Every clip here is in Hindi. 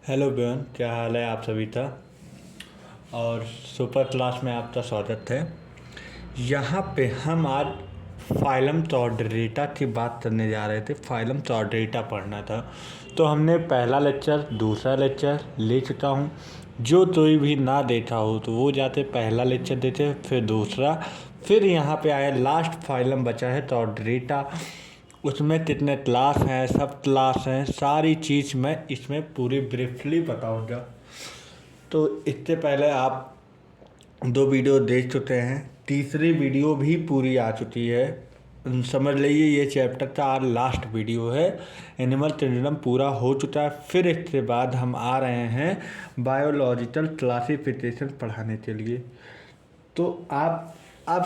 हेलो बहन, क्या हाल है आप सभी का। और सुपर क्लास में आपका स्वागत है। यहाँ पे हम आज फाइलम चौडरेटा की बात करने जा रहे थे। फाइलम चौडरेटा पढ़ना था, तो हमने पहला लेक्चर दूसरा लेक्चर ले चुका हूँ। जो कोई भी ना देखा हो तो वो जाते पहला लेक्चर देते, फिर दूसरा, फिर यहाँ पे आया लास्ट फाइलम बचा है चौडरेटा। उसमें कितने क्लास हैं, सब क्लास हैं, सारी चीज़ मैं इसमें पूरी ब्रीफली बताऊंगा। तो इससे पहले आप दो वीडियो देख चुके हैं, तीसरी वीडियो भी पूरी आ चुकी है। समझ लीजिए ये चैप्टर का आज लास्ट वीडियो है। एनिमल किंगडम पूरा हो चुका है। फिर इसके बाद हम आ रहे हैं बायोलॉजिकल क्लासिफिकेशन पढ़ाने के लिए। तो आप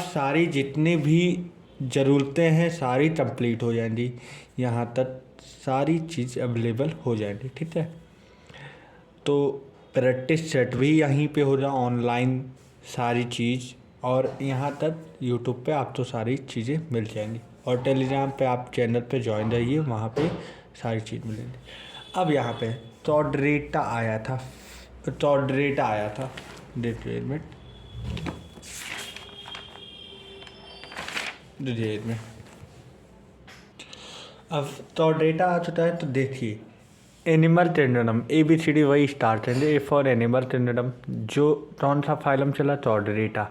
सारी जितनी भी ज़रूरतें हैं सारी कंप्लीट हो जाएंगी। यहाँ तक सारी चीज़ अवेलेबल हो जाएंगी, ठीक है। तो प्रैक्टिस सेट भी यहीं पे हो जाए ऑनलाइन सारी चीज़, और यहाँ तक यूट्यूब पे आपको सारी चीज़ें मिल जाएंगी। और टेलीग्राम पे आप चैनल पे ज्वाइन रहिए, वहाँ पे सारी चीज़ मिलेंगी। अब यहाँ पे चौडरेटा आया था। देखिए में अब चौडरेटा आ चुका है। तो देखिए एनिमल किंगडम ABCD वही स्टार्ट है। A for animal kingdom. जो कौन सा फाइलम चला? चौडरेटा।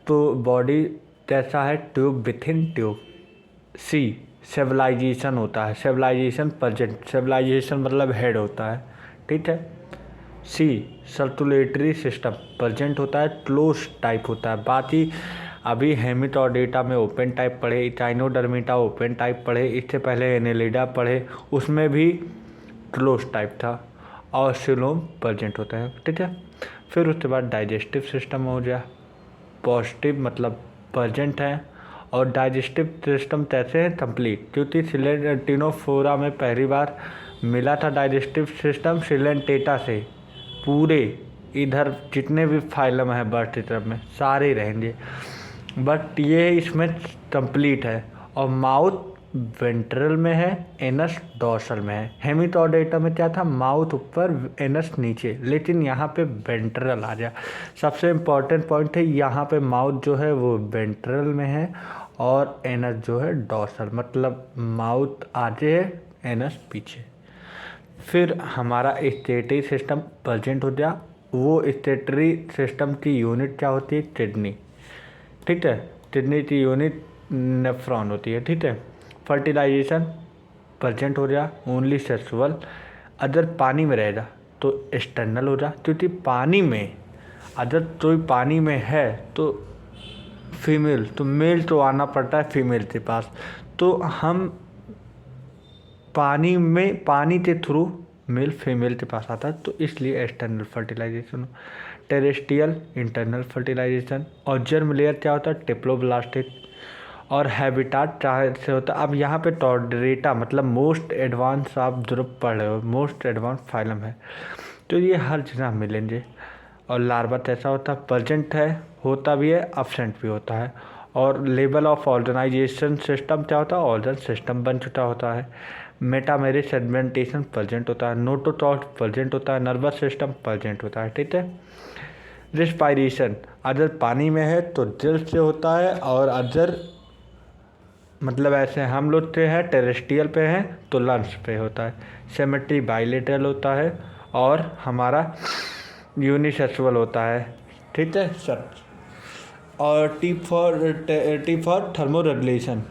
तो बॉडी कैसा है? Tube within tube. सी सिविलाइजेशन होता है, सिविलाइजेशन प्रेजेंट, सिविलाइजेशन मतलब हेड होता है, ठीक है। सी सर्कुलेटरी सिस्टम प्रेजेंट होता है, क्लोज टाइप होता है। बाकी अभी हेमिटोडेटा में ओपन टाइप पढ़े, इटाइनोडर्मिटा ओपन टाइप पढ़े, इससे पहले एनेलिडा पढ़े, उसमें भी क्लोज टाइप था। और सिलोम प्रेजेंट होता है, ठीक है। फिर उसके बाद डाइजेस्टिव सिस्टम हो गया। पॉजिटिव मतलब प्रेजेंट है, और डाइजेस्टिव सिस्टम कैसे है? कंप्लीट, क्योंकि सिलेंटिनोफोरा में पहली बार मिला था डाइजेस्टिव सिस्टम सिलेंटेटा से। पूरे इधर जितने भी फाइलम है बर्ड में सारे रहेंगे, बट ये इसमें कंप्लीट है। और माउथ वेंट्रल में है, एनस डॉर्सल में है। हेमिटोडेटा में क्या था? माउथ ऊपर एनस नीचे, लेकिन यहाँ पे वेंट्रल आ गया। सबसे इम्पॉर्टेंट पॉइंट है यहाँ पे माउथ जो है वो वेंट्रल में है, और एनस जो है डॉर्सल, मतलब माउथ आगे है, एनस पीछे। फिर हमारा स्टेटरी सिस्टम प्रेजेंट हो गया। वो स्टेटरी सिस्टम की यूनिट क्या होती है? किडनी, ठीक है। किडनी की यूनिट नेफ्रॉन होती है, ठीक है। फर्टिलाइजेशन प्रेजेंट हो गया, ओनली सेक्सुअल। अगर पानी में रहेगा तो एक्सटर्नल हो जा, क्योंकि पानी में अगर कोई पानी में है तो फीमेल, तो मेल तो आना पड़ता है फीमेल के पास। तो हम पानी के थ्रू मेल फीमेल के पास आता है, तो इसलिए external fertilization. Terrestrial internal fertilization. और जर्म लेयर क्या होता है? टिप्लोब्लास्टिक। और हैबिटाट क्या से होता है? अब यहाँ पे चौडरेटा मतलब मोस्ट एडवांस आप जो पढ़ रहे हो, मोस्ट एडवांस फाइलम है, तो ये हर जगह मिलेंगे। और लार्वा कैसा होता है? प्रेजेंट है, होता भी है, अब्सेंट भी होता है। और लेवल ऑफ ऑर्गेनाइजेशन सिस्टम क्या होता है? ऑर्गन सिस्टम बन चुका होता है। मेटामेरिक सेगमेंटेशन प्रेजेंट होता है। नोटोटॉट प्रेजेंट होता है। नर्वस सिस्टम प्रेजेंट होता है, ठीक है। रिस्पायरेशन अगर पानी में है तो दिल से होता है, और अगर मतलब ऐसे हम लोग पे है टेरेस्ट्रियल पे है तो लंग्स पे होता है। सिमेट्री बाइलेटरल होता है, और हमारा यूनिसेक्सुअल होता है, ठीक है सर। और T for thermo regulation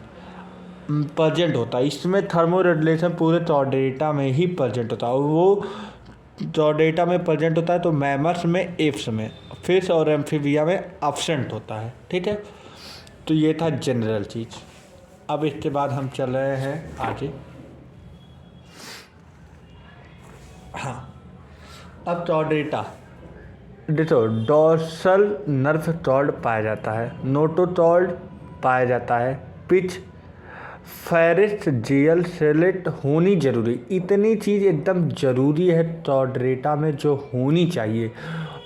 present होता है। इसमें थर्मो रेगुलेशन पूरे चौडेटा में ही प्रेजेंट होता है, और वो चौडेटा में प्रेजेंट होता है। तो मैमल्स में, एप्स में, फिश और एम्फीबिया में अब्सेंट होता है, ठीक है। तो ये था जनरल चीज़। अब इसके बाद हम चल रहे हैं आगे। हाँ, अब चौडेटा देखो, डॉर्सल नर्व कॉर्ड पाया जाता है, नोटोकॉर्ड पाया जाता है, पिच फेरिस जेल सेलेट होनी जरूरी। इतनी चीज़ एकदम ज़रूरी है चौडरेटा में जो होनी चाहिए।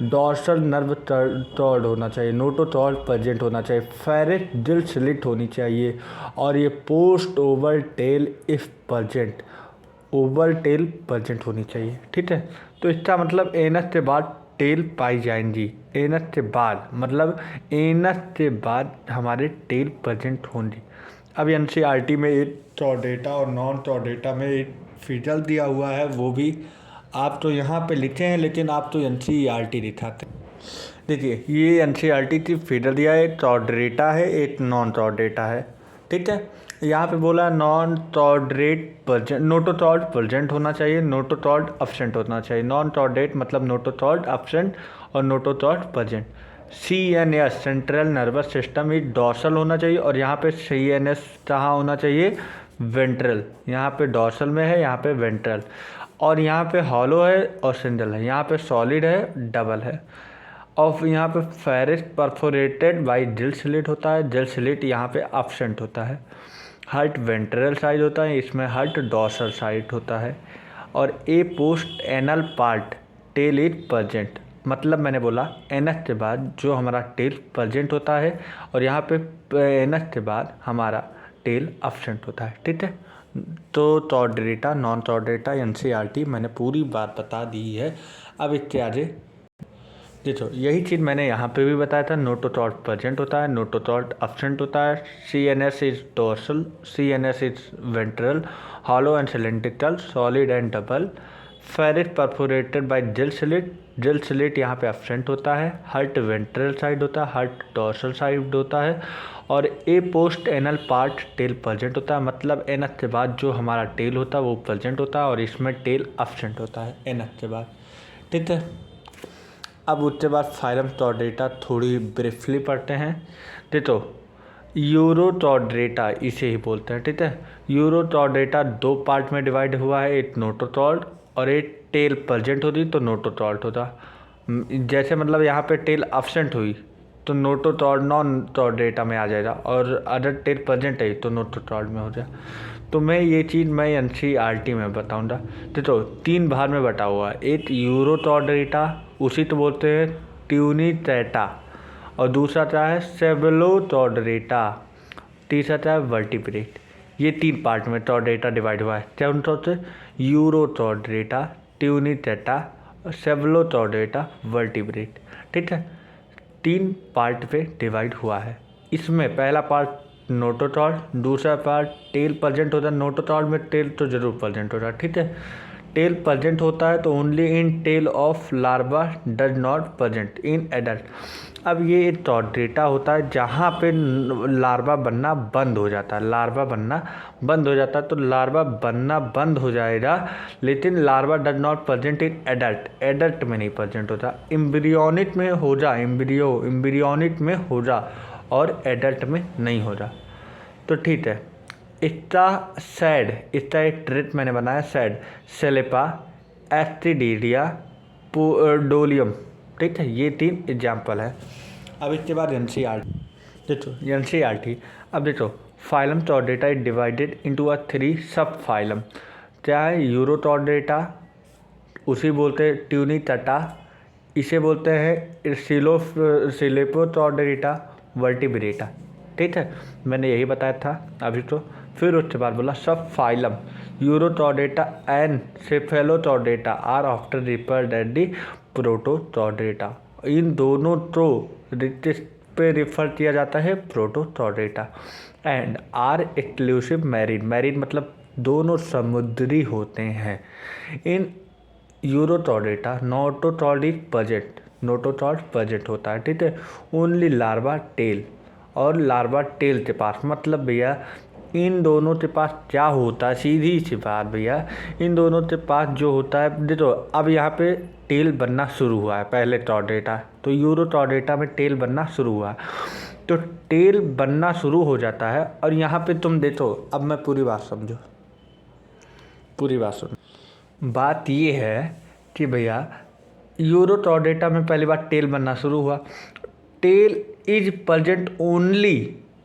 डॉर्सल नर्व कॉर्ड होना चाहिए, नोटोकॉर्ड प्रेजेंट होना चाहिए, फेरिस जेल सेलेट होनी चाहिए, और ये post over tail if present over tail present होनी चाहिए, ठीक है। तो इसका मतलब एनस के बाद टेल पाई जाएंगी, एनस के बाद मतलब एनस के बाद हमारे टेल प्रेजेंट होंगी। अब एनसीईआरटी में एक चौडेटा और नॉन चौडेटा में एक फिगर दिया हुआ है, वो भी आप तो यहाँ पे लिखे हैं लेकिन आप तो एनसीईआरटी दिखाते हैं। देखिए ये एनसीईआरटी की फिगर दिया है, एक चौडेटा है एक नॉन चौडेटा है, ठीक है। यहाँ पे बोला नॉन टॉर्डेट प्रेजेंट, नोटोटॉर्ड प्रेजेंट होना चाहिए, नोटोटॉर्ड एब्सेंट होना चाहिए। नॉन टॉर्डेट मतलब नोटोटॉर्ड एब्सेंट और notochord present. CNS central nervous system ये डॉर्सल होना चाहिए, और यहाँ पे CNS कहाँ होना चाहिए, वेंट्रल। यहाँ पे डॉर्सल में है, यहाँ पे वेंट्रल, और यहाँ पे हॉलो है और सिंगल है, यहाँ पे सॉलिड है, डबल है। और यहाँ पे फेरिस परफोरेटेड बाई जिल स्लिट होता है, जिल स्लिट यहाँ पे एब्सेंट होता है। हार्ट वेंट्रल साइड होता है, इसमें हार्ट डॉर्सल साइड होता है। और a post anal part tail is present, मतलब मैंने बोला एनस के बाद जो हमारा टेल प्रेजेंट होता है, और यहाँ पे एनस के बाद हमारा टेल एब्सेंट होता है, ठीक है। तो चौडेटा नॉन चौडेटा एनसीईआरटी मैंने पूरी बात बता दी है। अब इसके आगे देखो यही चीज़ मैंने यहाँ पे भी बताया था, नोटोटॉर्ड प्रेजेंट होता है, नोटोटॉर्ड एब्सेंट होता है। CNS is dorsal, CNS is ventral, hollow and cylindrical, solid and double. Pharynx perforated by gill slit, gill slit यहाँ पे एब्सेंट होता है। हार्ट वेंट्रल साइड होता है, हार्ट डोर्सल साइड होता है। और a post anal part tail present होता है, मतलब एनस के बाद जो हमारा टेल होता है वो प्रेजेंट होता है, और इसमें टेल एब्सेंट होता है एनस के बाद, ठीक है। अब उसके बाद फाइलम चौडेटा थोड़ी ब्रीफली पढ़ते हैं। देखो यूरोचौडेटा इसे ही बोलते हैं, ठीक है। यूरोचौडेटा दो पार्ट में डिवाइड हुआ है, एक नोटोचौड और एक टेल प्रेजेंट होती तो नोटोचौड होता। जैसे मतलब यहाँ पे टेल एब्सेंट हुई तो नोटोचौड नॉन चौडेटा में आ जाएगा, और अदर टेल प्रेजेंट है तो नोटोचौड में हो जाए। तो मैं ये चीज़ मैं एनसीईआरटी में बताऊँगा। तो 3 भाग में बटा हुआ है, एक यूरोचौडेटा उसी तो बोलते हैं ट्यूनिचैटा, और दूसरा क्या है सेफलोचौडेटा, तीसरा क्या है वर्टिब्रेट। ये 3 पार्ट में चौडेटा डिवाइड हुआ है। क्या उन से यूरोचौडेटा, ट्यूनिचैटा, सेफलोचौडेटा, वर्टिब्रेट, ठीक है। 3 पार्ट पे डिवाइड हुआ है। इसमें पहला पार्ट नोटोचौड, दूसरा पार्ट टेल प्रेजेंट होता है। नोटोचौड में टेल तो जरूर प्रेजेंट होता है, ठीक है। टेल प्रेजेंट होता है तो only in tail of larva does not present in adult. अब ये एक चौडेटा होता है जहाँ पे लार्वा बनना बंद हो जाता है, लार्वा बनना बंद हो जाता है, तो लार्वा बनना बंद हो जाएगा, लेकिन larva does not present in adult, adult में नहीं प्रेजेंट होता। एम्ब्रियोनिक में हो जा, एम्ब्रियोनिक में हो जा, और एडल्ट में नहीं हो जा, तो ठीक है। इसका सैड, इसका एक ट्रेट मैंने बनाया सैड, सेलेपा, एस्टिडीडिया, डोलियम, ठीक है। ये 3 एग्जाम्पल है। अब इसके बाद एनसीईआरटी देखो, एनसीईआरटी अब देखो phylum Chordata is divided into a 3 sub phylum. क्या है यूरोचौडेटा, उसी बोलते हैं ट्यूनिचैटा, इसे बोलते हैं सिलेपोचौडेटा, वर्टिब्रेटा, ठीक है। मैंने यही बताया था अभी तो। फिर उसके बाद बोला sub phylum Urochordata and Cephalochordata are after referred at the Protochordata. इन दोनों तो पे रिफर किया जाता है Protochordata. And are exclusive marine, marine मतलब दोनों समुद्री होते हैं। In Urochordata notochord is present, notochord present होता है, ठीक है। ओनली लार्वा टेल, और लार्वा टेल के पास, मतलब भैया इन दोनों के पास क्या होता है, सीधी सी बात भैया, इन दोनों के पास जो होता है, देखो अब यहाँ पे टेल बनना शुरू हुआ है पहले चौडेटा, तो यूरोचौडेटा में टेल बनना शुरू हुआ है, तो टेल बनना शुरू हो जाता है। और यहाँ पे तुम देखो, अब मैं पूरी बात समझो, पूरी बात सुनो। बात ये है कि भैया यूरोचौडेटा में पहली बार टेल बनना शुरू हुआ, tail is present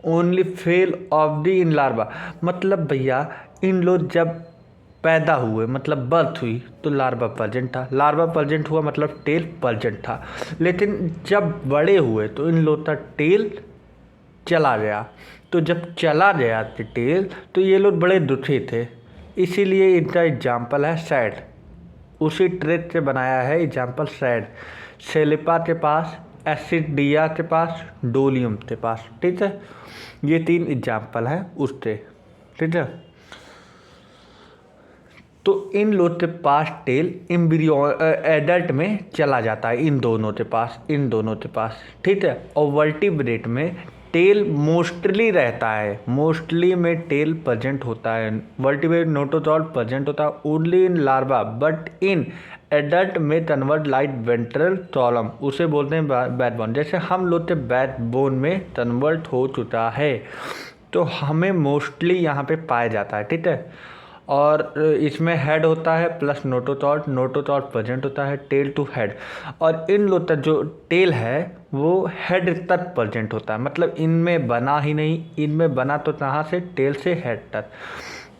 only fail of the in larva, मतलब भैया इन लोग जब पैदा हुए, मतलब बर्थ हुई, तो लार्वा प्रेजेंट था, लार्वा प्रेजेंट हुआ मतलब टेल प्रेजेंट था। लेकिन जब बड़े हुए तो इन लोग का टेल चला गया, तो जब चला गया टेल तो ये लोग बड़े दुखी थे, इसीलिए इनका एग्जाम्पल है सैड, उसी ट्रेड से बनाया है एग्जाम्पल सैड। सेलिपा के पास, एसिडिया के पास, डोलियम के पास, ठीक है। ये 3 एग्जाम्पल है उससे, ठीक है। तो इन लोग के पास टेल एम्ब्रियो एडल्ट में चला जाता है, इन दोनों के पास, ठीक है। और वर्टिब्रेट में टेल मोस्टली रहता है, मोस्टली में टेल प्रेजेंट होता है। वर्टिब्रेट नोटोथॉर्ड प्रेजेंट होता है only in larva, but in adult में कन्वर्ट लाइट वेंट्रल कॉलम, उसे बोलते हैं बैकबोन। जैसे हम लोग के बैकबोन में कन्वर्ट हो चुका है, तो हमें मोस्टली यहाँ पे पाया जाता है, ठीक है। और इसमें हेड होता है प्लस नोटोथॉर्ड प्रेजेंट होता है, टेल टू हेड। और इन लोग तक जो टेल है वो हेड तक प्रेजेंट होता है, मतलब इनमें बना ही नहीं, इनमें बना तो कहाँ से, टेल से हेड तक।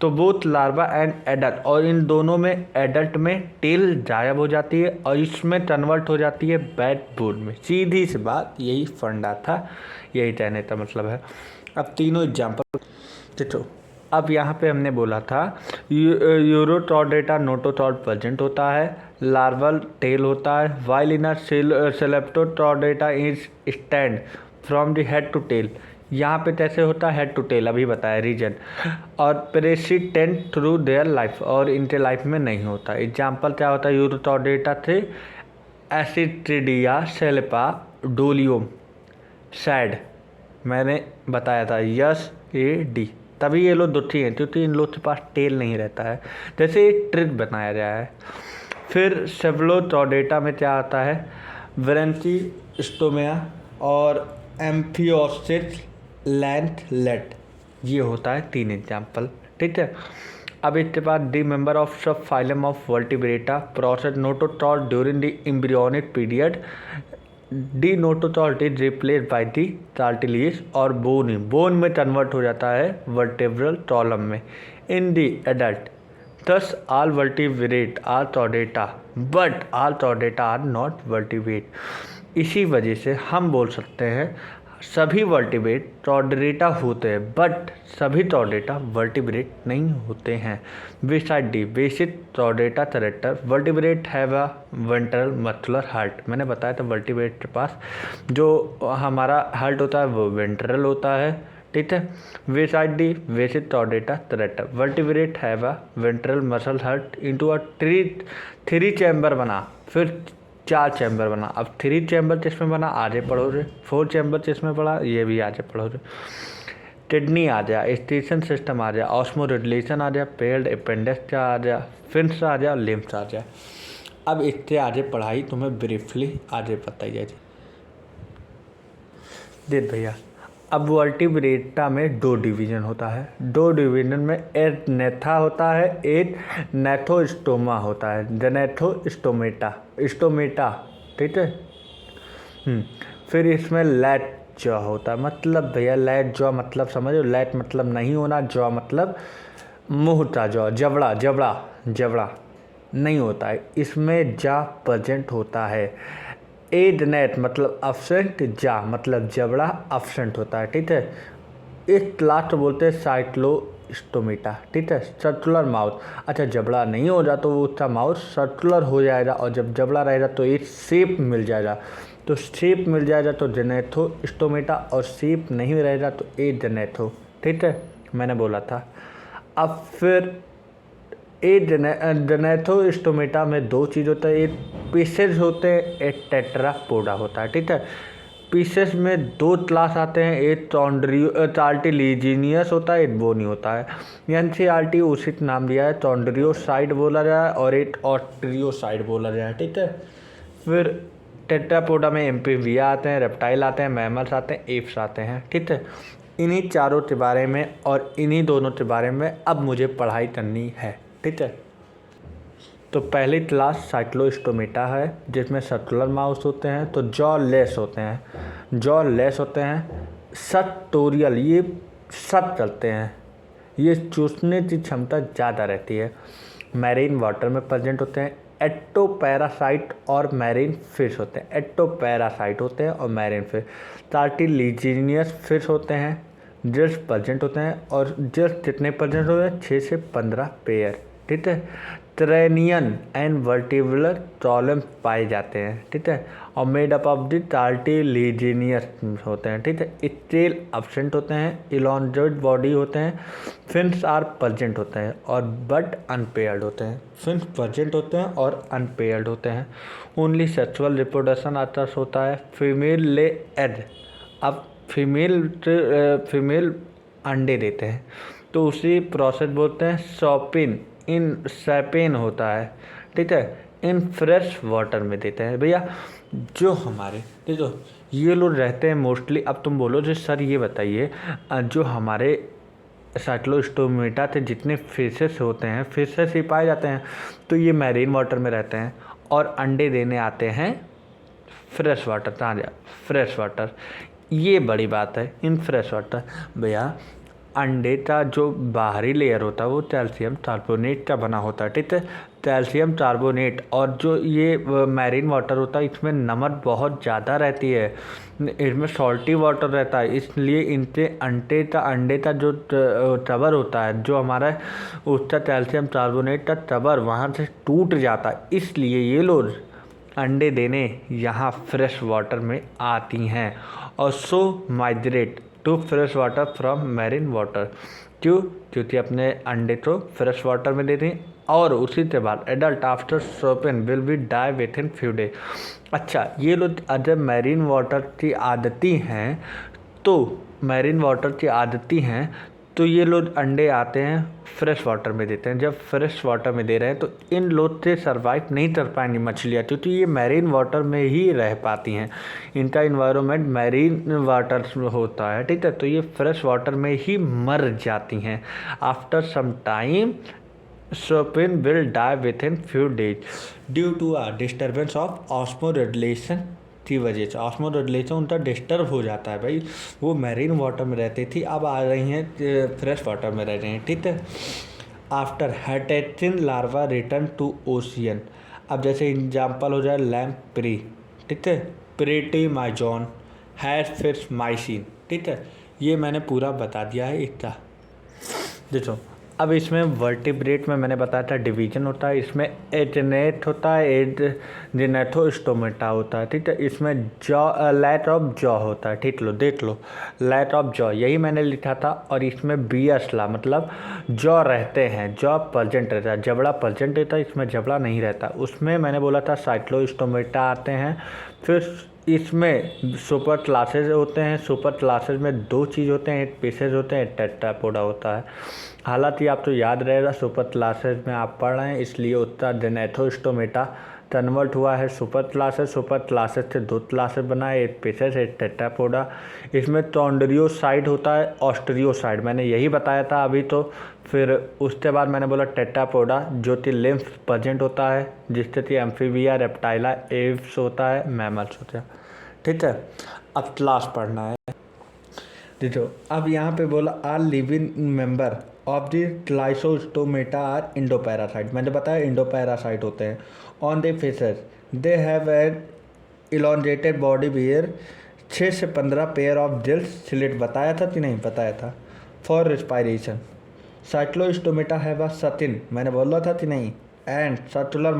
तो बोथ लार्वा एंड एडल्ट, और इन दोनों में एडल्ट में टेल गायब हो जाती है और इसमें कन्वर्ट हो जाती है बैकबोन में। सीधी सी बात, यही फंडा था, यही कहने का मतलब है। अब तीनों एग्जाम्पल देखो। अब यहाँ पे हमने बोला था यूरोटॉर्डेटा नोटोथॉर्ड प्रेजेंट होता है, लार्वल टेल होता है, while in Cephalochordata is stand from the head to tail. यहाँ पे कैसे होता है, हेड टू टेल अभी बताया रीजन। और प्रेसिडेंट थ्रू देयर लाइफ, और इनके लाइफ में नहीं होता। एग्जाम्पल क्या होता है, यूरोटॉर्डेटा थे एसिट्रिडिया, सेलेपा, डोलियम, सैड, मैंने बताया था यस ए डी। तभी ये लोग दुखी हैं क्योंकि इन लोग के पास टेल नहीं रहता है, जैसे एक ट्रिक बनाया गया है। फिर सेफलोटॉर्डेटा में क्या आता है, ब्रेंचिस्टोमिया और एम्फियोसिस लैंथलेट, ये होता है 3 एग्जाम्पल, ठीक है। अब इसके बाद the member of sub phylum of Vertebrata possess notochord during the embryonic period, the notochord is replace by the cartilage और बोन में कन्वर्ट हो जाता है वर्टेब्रल कॉलम में in the adult. Thus all vertebrate are Chordata, but all Chordata are not vertebrate. इसी वजह से हम बोल सकते हैं सभी वर्टिब्रेट चॉर्डेटा होते हैं, बट सभी चॉर्डेटा वर्टिब्रेट नहीं होते हैं। Beside the basic Chordata character, vertebrate have a ventral muscular heart. मैंने बताया था वर्टिब्रेट के पास जो हमारा हार्ट होता है वो वेंट्रल होता है, ठीक है। Beside the basic Chordata character, vertebrate have a ventral muscle heart into a three chamber बना, फिर 4 चैम्बर बना। अब 3 चैम्बर जिसमें बना आगे पढ़ो रे, 4 चैम्बर जिसमें पढ़ा ये भी आगे पढ़ो रे। किडनी आ जाए, स्टेशन सिस्टम आ जाए, ऑस्मोरेगुलेशन आ जाए, पेल्ड अपेंडिक्स आ जाए, फिन्स आ जाए, लिम्स आ जाए। अब इससे आगे पढ़ाई तुम्हें ब्रीफली आगे बताई जाए। देख भैया, अब वर्टिब्रेटा में 2 डिवीज़न होता है, 2 डिवीज़न में एक नेथा होता है, एक नेथोस्टोमा होता है, जेनेथोस्टोमेटा स्टोमेटा, ठीक है। फिर इसमें लैट जॉ होता है, मतलब भैया लैट जॉ मतलब समझो, लैट मतलब नहीं होना, जॉ मतलब मुँह का जॉ, जबड़ा नहीं होता है, इसमें जा प्रेजेंट होता है। एड नेट मतलब अब्सेंट, जा मतलब जबड़ा अब्सेंट होता है, ठीक है। इस लास्ट बोलते हैं साइक्लोस्टोमेटा, ठीक है। सर्कुलर माउथ, अच्छा जबड़ा नहीं हो जाता तो उसका माउथ सर्कुलर हो जाएगा, और जब जबड़ा रहेगा तो एक शेप मिल जाएगा, तो शेप मिल जाएगा तो जेनेथोस्टोमेटा, और शेप नहीं रहेगा तो ए जेनेथो, ठीक है, मैंने बोला था। अब फिर ए जेनेथोस्टोमेटा में 2 चीज़ होता है, एक पीसेस होते हैं, एक टेट्रापोडा होता है, ठीक है। पीसेस में 2 क्लास आते हैं, एक कार्टिलेजिनियस होता है, एक बोनी होता है। एनसीईआरटी उसी नाम दिया है, चॉन्ड्रियोसाइड बोला जाए और एक ऑस्ट्रियोसाइड बोला जाए, ठीक है। फिर टेट्रापोडा में एम्फीबिया आते हैं, रेप्टाइल आते हैं, मैमल्स आते हैं, एप्स आते हैं, ठीक है। इन्हीं चारों के बारे में और इन्हीं दोनों के बारे में अब मुझे पढ़ाई करनी है, ठीक है। तो पहली क्लास साइक्लोस्टोमेटा है जिसमें सर्कुलर माउथ होते हैं, तो जॉ लेस होते हैं, सटोरियल, ये सट चलते हैं, ये चूसने की क्षमता ज़्यादा रहती है। मैरीन वाटर में प्रेजेंट होते हैं, एक्टोपैरासाइट और मैरीन फिश होते हैं, एक्टोपैरासाइट होते हैं और मैरीन फिश। कार्टिलेजिनियस फिश होते हैं, जेल्स प्रेजेंट होते हैं और जेल्स कितने प्रेजेंट होते हैं 6 से 15 पेयर, ठीक है। ट्रेनियन एंड वर्टिब्रल कॉलम पाए जाते हैं, ठीक है, और made up of the cartilaginous होते हैं, ठीक है। स्केल एब्सेंट होते हैं, इलॉन्गेटेड बॉडी होते हैं, फिन्स आर प्रेजेंट होते हैं और बट अनपेयर्ड होते हैं। फिन्स प्रेजेंट होते हैं और अनपेयर्ड होते हैं। ओनली सेक्सुअल रिप्रोडक्शन आता होता है। फीमेल ले एग, अब फीमेल अंडे देते हैं तो उसी प्रोसेस बोलते हैं सॉपिन, इन सैपेन होता है, ठीक है, इन फ्रेश वाटर में देते हैं। भैया जो हमारे देखो ये लोग रहते हैं मोस्टली, अब तुम बोलो जो सर ये बताइए जो हमारे साइक्लोस्टोमेटा थे जितने फिशेस होते हैं, फिशेस ही पाए जाते हैं, तो ये मैरीन वाटर में रहते हैं और अंडे देने आते हैं फ्रेश वाटर, कहाँ जा फ्रेश वाटर। ये बड़ी बात है इन फ्रेश वाटर। भैया अंडे का जो बाहरी लेयर होता है वो कैल्शियम कार्बोनेट का बना होता है, ठीक है, कैल्शियम कार्बोनेट। और जो ये मैरीन वाटर होता है इसमें नमक बहुत ज़्यादा रहती है, इसमें सॉल्टी वाटर रहता है, इसलिए इनके अंडे का जो टबर होता है, जो हमारा उसका कैल्शियम कार्बोनेट का टबर वहाँ से टूट जाता है, इसलिए ये लोग अंडे देने यहाँ फ्रेश वाटर में आती हैं और so migrate to fresh water from marine water. क्यों? क्योंकि अपने अंडे को फ्रेश वाटर में देती हैं और उसी के बाद adult after spawn will be die within few day. अच्छा, ये लोग जब मैरीन वाटर की आदती हैं तो ये लोग अंडे आते हैं फ्रेश वाटर में देते हैं। जब फ्रेश वाटर में दे रहे हैं तो इन लोग से सर्वाइव नहीं कर पाएंगी मछलियाँ, क्योंकि ये मैरीन वाटर में ही रह पाती हैं, इनका इन्वायरमेंट मैरीन वाटर होता है, ठीक है, तो ये फ्रेश वाटर में ही मर जाती हैं। आफ्टर सम टाइम सोपिन will die within few days due to a disturbance of osmoregulation की वजह से। ऑस्मोरेगुलेशन उनका डिस्टर्ब हो जाता है भाई, वो मैरीन वाटर में रहती थी, अब आ रही हैं फ्रेश वाटर में रह रही हैं, ठीक है। आफ्टर हैटेचिन लार्वा रिटर्न टू ओशियन, अब जैसे एग्जाम्पल हो जाए लैम्प्री, ठीक है, प्रेटिमाइजोन, हैश फिश माइसिन, ठीक है, ये मैंने पूरा बता दिया है इसका। देखो अब इसमें वर्टिब्रेट में मैंने बताया था डिवीजन होता है, इसमें एजनेट होता है, एजनेथोस्टोमेटा होता है, ठीक है, इसमें जॉ लैट ऑफ जॉ होता है, ठीक लो देख लो, लैट ऑफ जॉ यही मैंने लिखा था। और इसमें बियसला मतलब जॉ रहते हैं, जॉ प्रेजेंट रहता है, जबड़ा प्रेजेंट रहता है, इसमें जबड़ा नहीं रहता। उसमें मैंने बोला था साइक्लोस्टोमेटा आते हैं। फिर इसमें सुपर क्लासेज होते हैं, सुपर क्लासेज में दो चीज़ होते हैं, एक पीसेज होते हैं, एक टेट्रापोडा होता है। हालांकि आप तो याद रहेगा सुपर क्लासेज में आप पढ़ रहे हैं, इसलिए उत्तर जेनेथोस्टोमेटा कन्वर्ट हुआ है सुपर क्लासेज से दो क्लासेज बना है, एक पीसेज एक टेट्रापोडा। इसमें कॉन्ड्रियोसाइड होता है, ऑस्ट्रियोसाइड मैंने यही बताया था अभी तो। फिर उसके बाद मैंने बोला टेट्रापोडा जो कि लिम्फ प्रेजेंट होता है, जिससे कि एम्फीबिया, रेप्टाइला, एव्स होता है, मैमल्स होते हैं, ठीक है। अब क्लास पढ़ना है। देखो अब यहाँ पे बोला are living member of the Cyclostomata are endoparasite, मैंने बताया इंडोपैरासाइट होते हैं। On the faces they have an elongated body where 6 से 15 पेयर ऑफ जेल्स स्लिट, बताया था कि नहीं बताया था, for respiration. Cyclostomata have a satin, मैंने बोला था कि नहीं। एंड सर्कुलर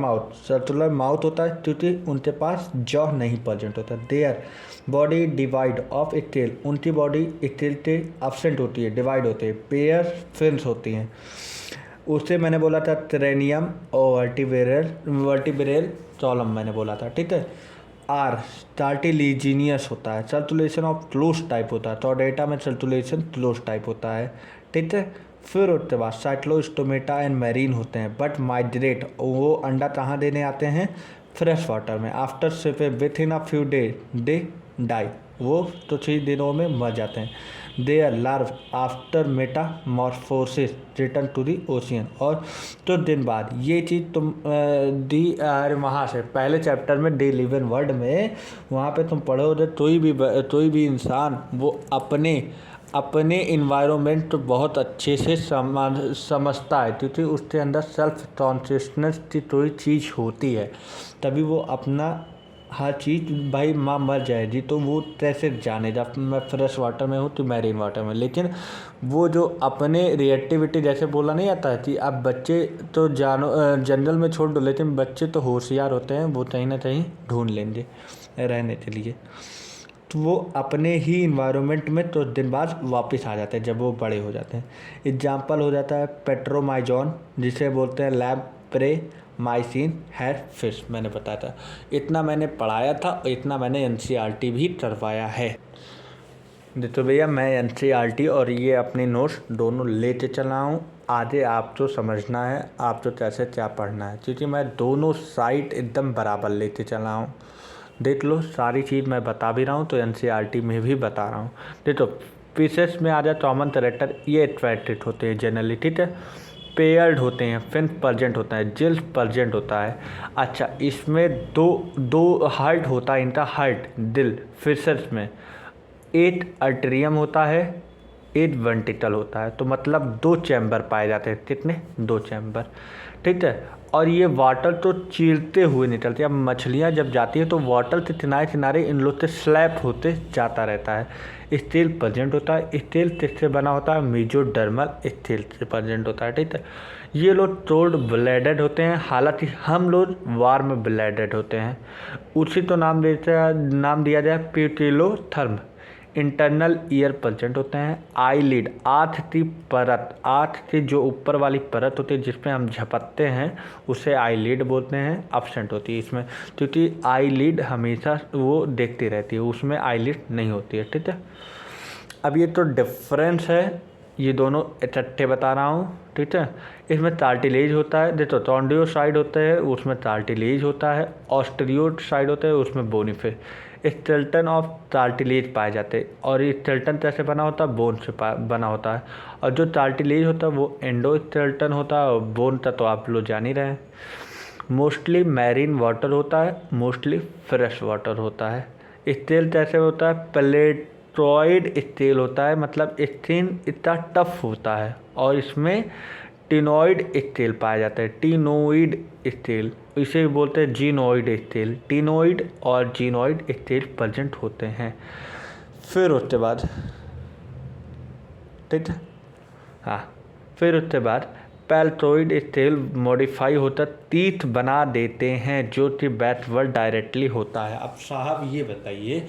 माउथ होता है क्योंकि उनके पास जॉ नहीं प्रेजेंट होता। Their body divide of scale, उनकी बॉडी स्टेल के एब्सेंट होती है, डिवाइड होते हैं। पेयर फिन्स होती हैं, उससे मैंने बोला था ट्रेनियम और वर्टिब्रेल कॉलम मैंने बोला था, ठीक है। आर कार्टिलेजिनियस होता है, सर्कुलेशन ऑफ क्लोज टाइप होता है, चौडेटा में सर्कुलेशन क्लोज टाइप होता है, ठीक है। फिर उसके बाद साइक्लोस्टोमेटा एंड मैरीन होते हैं, बट माइग्रेट वो अंडा कहाँ देने आते हैं, फ्रेश वाटर में। आफ्टर सिर्फ within a few they die, वो तो 6 दिनों में मर जाते हैं। They are larvae after metamorphosis return to the ocean, और कुछ दिन बाद ये चीज़ तुम वहाँ से पहले चैप्टर में डे लिविंग वर्ल्ड में वहाँ पे तुम पढ़ोगे, कोई भी इंसान वो अपने इन्वायरमेंट तो बहुत अच्छे से समझता है, क्योंकि उसके अंदर सेल्फ कॉन्शियसनेस की कोई चीज़ होती है, तभी वो अपना हर चीज़ भाई माँ मर जाएगी तो वो कैसे जाने, जब मैं फ्रेश वाटर में हूँ तो मैरीन वाटर में। लेकिन वो जो अपने रिएक्टिविटी जैसे बोला नहीं आता है कि अब बच्चे तो जंगल में छोड़ दो, लेकिन बच्चे तो होशियार होते हैं, वो कहीं ना कहीं ढूंढ लेंगे रहने के लिए। तो वो अपने ही इन्वायरमेंट में तो दिन बाद वापस आ जाते हैं जब वो बड़े हो जाते हैं। एग्जाम्पल हो जाता है पेट्रोमाइजोन, जिसे बोलते हैं लैम्प्रे माइसिन हेयर फिश। मैंने बताया था, इतना मैंने पढ़ाया था और इतना मैंने एनसीईआरटी भी करवाया है। तो भैया मैं एनसीईआरटी और ये अपनी नोट्स दोनों लेते चला हूँ। आगे आप तो समझना है, आप तो कैसे क्या पढ़ना है, क्योंकि मैं दोनों साइड एकदम बराबर लेते चला हूँ। देख लो सारी चीज़ मैं बता भी रहा हूँ तो एनसीईआरटी में भी बता रहा हूँ। देखो फिशेस में आ जाए कॉमन कैरेक्टर, ये एट्रैक्टेड होते हैं जनरली, ठीक है। पेयर्ड होते हैं, फिन परजेंट होता है, जिल्स परजेंट होता है। अच्छा इसमें दो दो हार्ट होता है, इनका हार्ट दिल फिशेस में। 8 आर्टेरियम होता है, 8 वेंट्रिकल होता है, तो मतलब 2 चैम्बर पाए जाते हैं। कितने? 2 चैम्बर, ठीक है। और ये वाटर तो चीरते हुए निकलती है। अब मछलियाँ जब जाती है तो वाटर के किनारे किनारे इन लोग से स्लैप होते जाता रहता है। स्टील प्रेजेंट होता है। स्टील किससे बना होता है? मेसोडर्मल स्टील से प्रेजेंट होता है, ठीक है। ये लोग कोल्ड ब्लडेड होते हैं, हालांकि हम लोग वार्म ब्लडेड होते हैं। उसी तो नाम दिया जाए प्यूटिलोथर्म। इंटरनल ईयर प्रेजेंट होते हैं। आईलिड, आँख की परत, आँख की जो ऊपर वाली परत होती है जिसमें हम झपकते हैं उसे आईलिड बोलते हैं, एब्सेंट होती है इसमें, क्योंकि आईलिड हमेशा वो देखती रहती है, उसमें आईलिड नहीं होती है, ठीक है। अब ये तो डिफरेंस है, ये दोनों इकट्ठे बता रहा हूँ, ठीक है। इसमें कार्टिलेज होता है, देखो टोंडियोसाइड होते हैं उसमें कार्टिलेज होता है, ऑस्ट्रियोसाइड होते हैं उसमें बोनीफिश। स्केलेटन ऑफ कार्टिलेज पाए जाते हैं, और ये स्केलेटन कैसे बना होता है? बोन से बना होता है। और जो कार्टिलेज होता है वो एंडोस्केलेटन होता है, और बोन का तो आप लोग जान ही रहे हैं। मोस्टली मैरीन वाटर होता है, मोस्टली फ्रेश वाटर होता है। स्केल कैसे होता है? प्लेटोइड स्केल होता है, मतलब स्किन इतना टफ होता है, और इसमें टिनोइड स्केल पाया जाता है, टिनोइड स्केल, इसे भी बोलते हैं जीनोइड स्केल। टिनोइड और जीनोइड स्केल प्रेजेंट होते हैं। फिर उसके बाद, ठीक है, हाँ, फिर उसके बाद पैल्टोइड स्केल मॉडिफाई होता, तीथ बना देते हैं, जो कि बैकवर्ड डायरेक्टली होता है। अब साहब ये बताइए,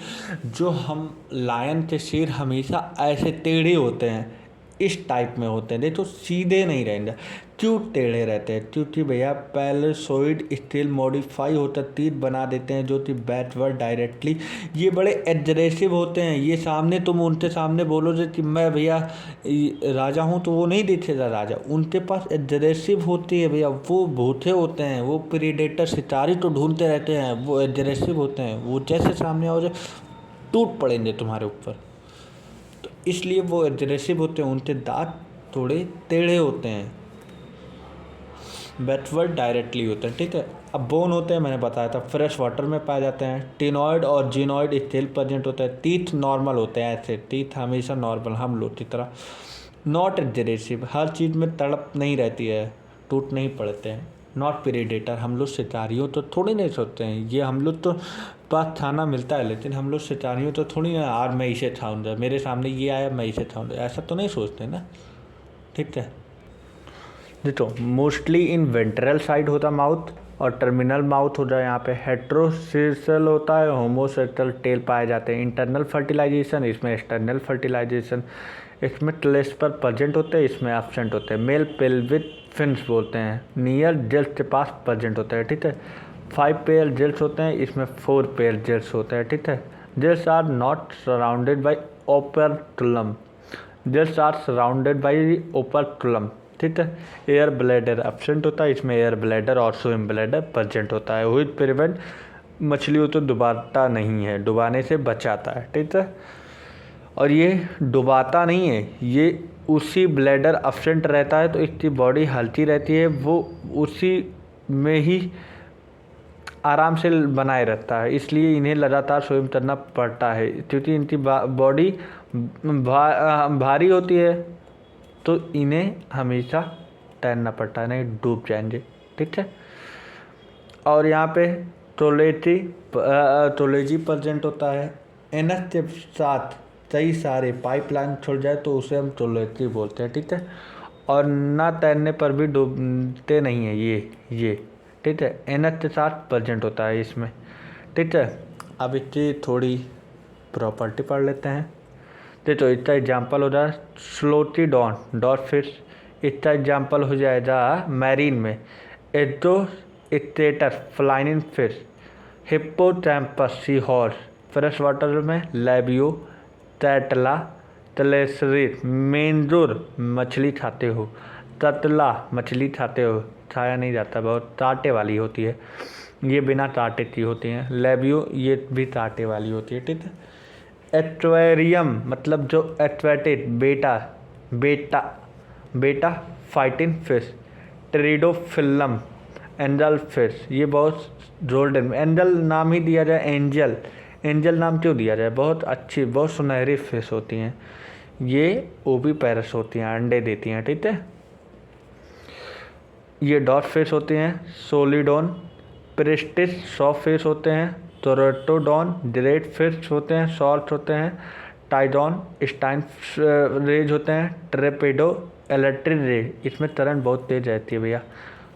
जो हम लायन के सिर हमेशा ऐसे टेढ़े होते हैं, इस टाइप में होते हैं, देखो सीधे नहीं रहेंगे, क्यों टेढ़े रहते हैं? क्योंकि भैया पैलेसोइड स्केल मॉडिफाई होता, तीर बना देते हैं, जो कि बैकवर्ड डायरेक्टली। ये बड़े एग्रेसिव होते हैं, ये सामने तुम उनके सामने बोलोगे कि मैं भैया राजा हूँ तो वो नहीं दिखेगा राजा, उनके पास एग्रेसिव होती है भैया, वो भूखे होते हैं, वो प्रीडेटर शिकारी तो ढूंढते रहते हैं, वो एग्रेसिव होते हैं, वो जैसे सामने आओ टूट पड़ेंगे तुम्हारे ऊपर, तो इसलिए वो एग्रेसिव होते हैं, उनके दांत थोड़े टेढ़े होते हैं, बैकवर्ड डायरेक्टली होते हैं, ठीक है। अब बोन होते हैं, मैंने बताया था, फ्रेश वाटर में पाए जाते हैं। टिनॉइड और जीनॉइड स्केल प्रेजेंट होता है। टीथ नॉर्मल होते हैं, ऐसे टीथ हमेशा नॉर्मल हम लोग की तरह। नॉट एग्रेसिव, हर चीज़ में तड़प नहीं रहती है, टूट नहीं पड़ते हैं। नॉट प्रीडेटर, हम लोग शिकारियों तो थोड़ी नहीं सोचते हैं, ये हम लोग तो पास खाना मिलता है, लेकिन हम लोग शिकारियों तो थोड़ी ना यार मैं इसे खाऊंगा, मेरे सामने ये आया मैं इसे खाऊंगा, ऐसा तो नहीं सोचते ना, ठीक है। देखो मोस्टली इन वेंट्रल साइड होता माउथ, और टर्मिनल माउथ होता है यहाँ पे। हेट्रोसिसल होता है, होमोसेक्सुअल टेल पाए जाते हैं। इंटरनल फर्टिलाइजेशन, इसमें एक्सटर्नल फर्टिलाइजेशन। इसमें क्लेस पर प्रेजेंट होते हैं, इसमें एब्सेंट होते हैं। मेल पेल्विक फिन्स बोलते हैं, नियर जेल्स के पास प्रेजेंट होते हैं, ठीक है। 5 पेयर जेल्स होते हैं, इसमें 4 पेयर जेल्स होते हैं, ठीक है। Gills are not surrounded by operculum, gills are surrounded by operculum, ठीक है। एयर ब्लैडर एब्सेंट होता है, इसमें एयर ब्लैडर और स्विम ब्लैडर प्रेजेंट होता है। विच प्रिवेंट मछलियों तो डुबाता नहीं है, डुबाने से बचाता है, ठीक है। और ये डुबाता नहीं है, ये उसी ब्लैडर एब्सेंट रहता है तो इसकी बॉडी हल्की रहती है, वो उसी में ही आराम से बनाए रहता है, इसलिए इन्हें लगातार स्विम करना पड़ता है, क्योंकि इनकी बॉडी भारी होती है, तो इन्हें हमेशा तैरना पड़ता है, नहीं डूब जाएंगे, ठीक है। और यहाँ पे टोलेजी प्रेजेंट होता है। एनएच के साथ कई सारे पाइपलाइन छुड़ जाए तो उसे हम टोलेजी बोलते हैं, ठीक है। और ना तैरने पर भी डूबते नहीं है ये, ठीक है। एनएच के साथ प्रेजेंट होता है इसमें, ठीक है। अब इसकी थोड़ी प्रॉपर्टी पढ़ लेते हैं। तो इसका एग्जाम्पल हो जाए स्लोटीडॉन डॉल्फिश, इसका एग्जाम्पल हो जाएगा मैरीन में एड्रोस्टेटर फ्लाइनिंग फिश, हिप्पोकैम्पस सी हॉर्स, फ्रेश वाटर में लैबियो टैटला तलेसरीर, मेंदुर मछली खाते हो, ततला मछली खाते हो, खाया नहीं जाता, बहुत कांटे वाली होती है, ये बिना कांटे की होती हैं। लैबियो ये भी कांटे वाली होती है, ठीक है। एक्वेरियम मतलब जो एक्वेटेड बेटा फाइटिंग फिश, टेरिडोफिल्लम एंजल फिश, ये बहुत गोल्डन एंजल नाम ही दिया जाए, एंजल नाम क्यों दिया जाए, बहुत अच्छी बहुत सुनहरी फिश होती हैं, ये ओविपेरस होती हैं, अंडे देती हैं, ठीक है। ये डॉट फिश होते हैं। सोलिडोन प्रेस्टिस सॉफ्ट फिश होते हैं। टोरेटोडॉन ग्रेट फिश होते हैं, सॉल्ट होते हैं। टाइडॉन स्टाइन रेज होते हैं। ट्रेपेडो इलेक्ट्रिक रेज, इसमें करंट बहुत तेज रहती है भैया,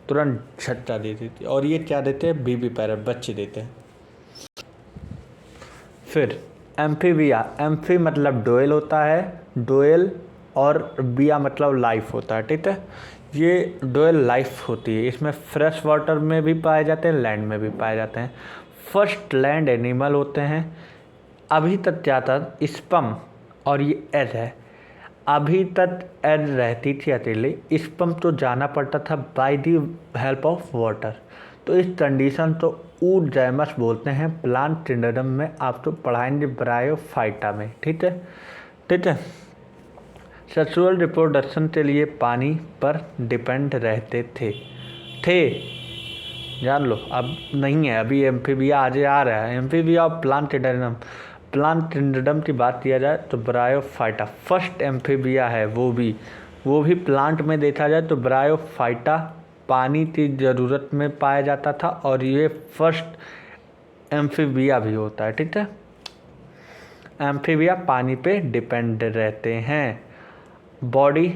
तुरंत झटका दे देती है। और ये क्या देते हैं, बीबी पैरट बच्चे देते हैं। फिर एम्फीबिया, एम्फी मतलब डोयल होता है, डोयल, और बिया मतलब लाइफ होता है, ठीक है। ये डोयल लाइफ होती है, इसमें फ्रेश वाटर में भी पाए जाते हैं, लैंड में भी पाए जाते हैं। फर्स्ट लैंड एनिमल होते हैं। अभी तक क्या था, स्पर्म और ये एग है, अभी तक एग रहती थी अकेले, स्पर्म तो जाना पड़ता था by the help of water. तो इस कंडीशन तो ऊर्जाइमस बोलते हैं। प्लांट किंगडम में आप तो पढ़ाएंगे ब्रायोफाइटा में, ठीक है, ठीक है। सेक्सुअल रिप्रोडक्शन के लिए पानी पर डिपेंड रहते थे, जान लो, अब नहीं है, अभी एम्फीबिया आज आ रहा है। एम्फीबिया और प्लांट किंगडम की बात किया जाए तो ब्रायोफाइटा फर्स्ट एम्फीबिया है, वो भी प्लांट में देखा जाए तो ब्रायोफाइटा पानी की ज़रूरत में पाया जाता था, और ये फर्स्ट एम्फीबिया भी होता है, ठीक है। एम्फीबिया पानी पे डिपेंड रहते हैं। बॉडी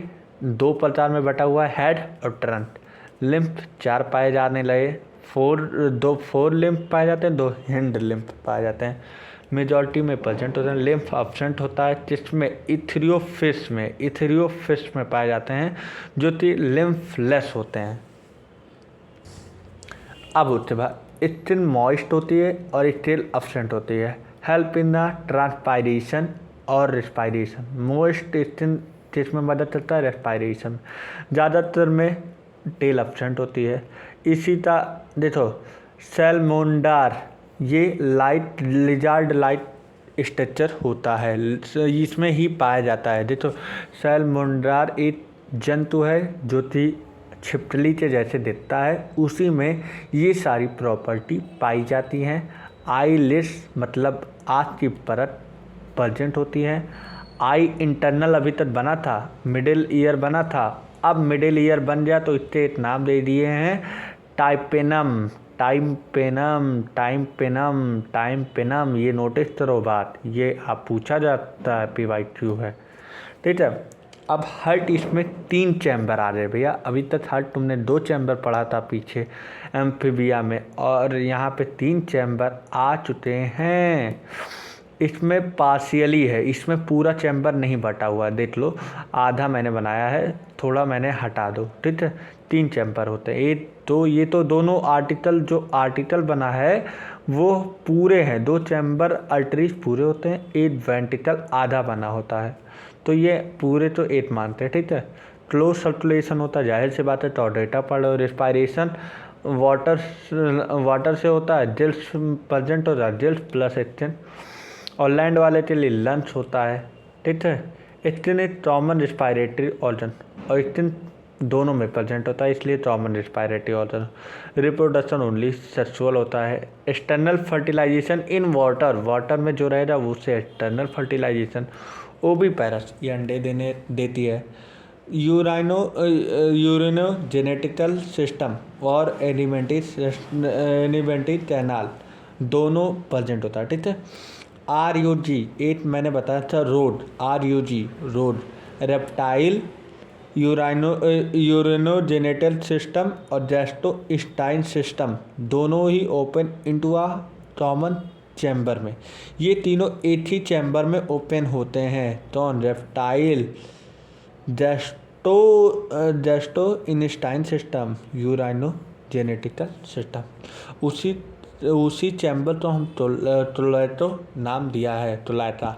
2 प्रकार में बटा हुआ है, हेड और ट्रंक। लिम्फ 4 पाए जाने लगे, 4 लिम्फ पाए जाते हैं, 2 हैंड लिम्फ पाए जाते हैं। मेजॉरिटी में प्रेजेंट होते हैं। लिम्फ एब्सेंट होता है, जिसमें इथेरियोफिश में पाए जाते हैं, जो कि लिम्फलेस होते हैं। अब उसके बाद स्किन मॉइस्ट होती है और स्टिल एब्सेंट होती है। हेल्प इन द ट्रांसपायरेशन और रेस्पायरेशन। मोस्ट स्किन किस में मदद करता है, रेस्पायरेशन। ज़्यादातर में टेल एब्सेंट होती है। इसी का देखो सैलमोंडार, ये लाइट लिजार्ड लाइट स्ट्रक्चर होता है, इसमें ही पाया जाता है। देखो सैलमोंडार एक जंतु है जो कि छिपकली के जैसे दिखता है, उसी में ये सारी प्रॉपर्टी पाई जाती हैं। आईलिस मतलब आँख की परत प्रेजेंट होती है। आई इंटरनल अभी तक बना था, मिडिल ईयर बना था, अब मिडिल ईयर बन गया तो इसके एक नाम दे दिए हैं टाइम्पेनम। ये नोटिस करो बात, ये आप पूछा जाता है, PYQ है, ठीक है। अब हार्ट, इसमें 3 चैम्बर आ रहे भैया। अभी तक हार्ट तुमने 2 चैम्बर पढ़ा था पीछे एम्फीबिया में, और यहाँ पे 3 चैम्बर आ चुके हैं। इसमें पार्शियली है, इसमें पूरा चैम्बर नहीं बटा हुआ है, देख लो, आधा मैंने बनाया है, थोड़ा मैंने हटा दो, ठीक है। 3 चैम्बर होते हैं। ये तो दोनों आर्टिकल बना है वो पूरे हैं, 2 चैम्बर आर्टरीज पूरे होते हैं, एक वेंट्रिकल आधा बना होता है, तो ये पूरे तो 8 मानते हैं, ठीक है। क्लोज सर्कुलेशन होता है, जाहिर सी बात है, टॉर्डेटा पढ़ो। रेस्पायरेशन वाटर से होता है, जेल्स प्रेजेंट होता है, जेल्स प्लस एक्टिन। और लैंड वाले के लिए लंच होता है, ठीक है। एक्टिन एक कॉमन रेस्पायरेटरी ऑर्गन, और एक्टिन दोनों में प्रेजेंट होता है, इसलिए common respiratory organ. Reproduction only sexual होता है। एक्सटर्नल फर्टिलाइजेशन इन वाटर में जो रहेगा वो से एक्सटर्नल फर्टिलाइजेशन। ओविपेरस, ये अंडे देती है। यूरिनोजेनेटिकल सिस्टम और एलिमेंट्री कैनाल दोनों प्रेजेंट होता है। ठीक है। RUG एक मैंने बताया था road, RUG road reptile urinogenital system और जैस्टोइंटाइन सिस्टम दोनों ही open into a common chamber में। ये तीनों एक ही चैम्बर में ओपन होते हैं। तो रेप्टाइल जैस्टोइंटाइन सिस्टम यूरिनोजेनेटिकल सिस्टम उसी चैम्बर तो हम टोलेटो नाम दिया है टोलेटा।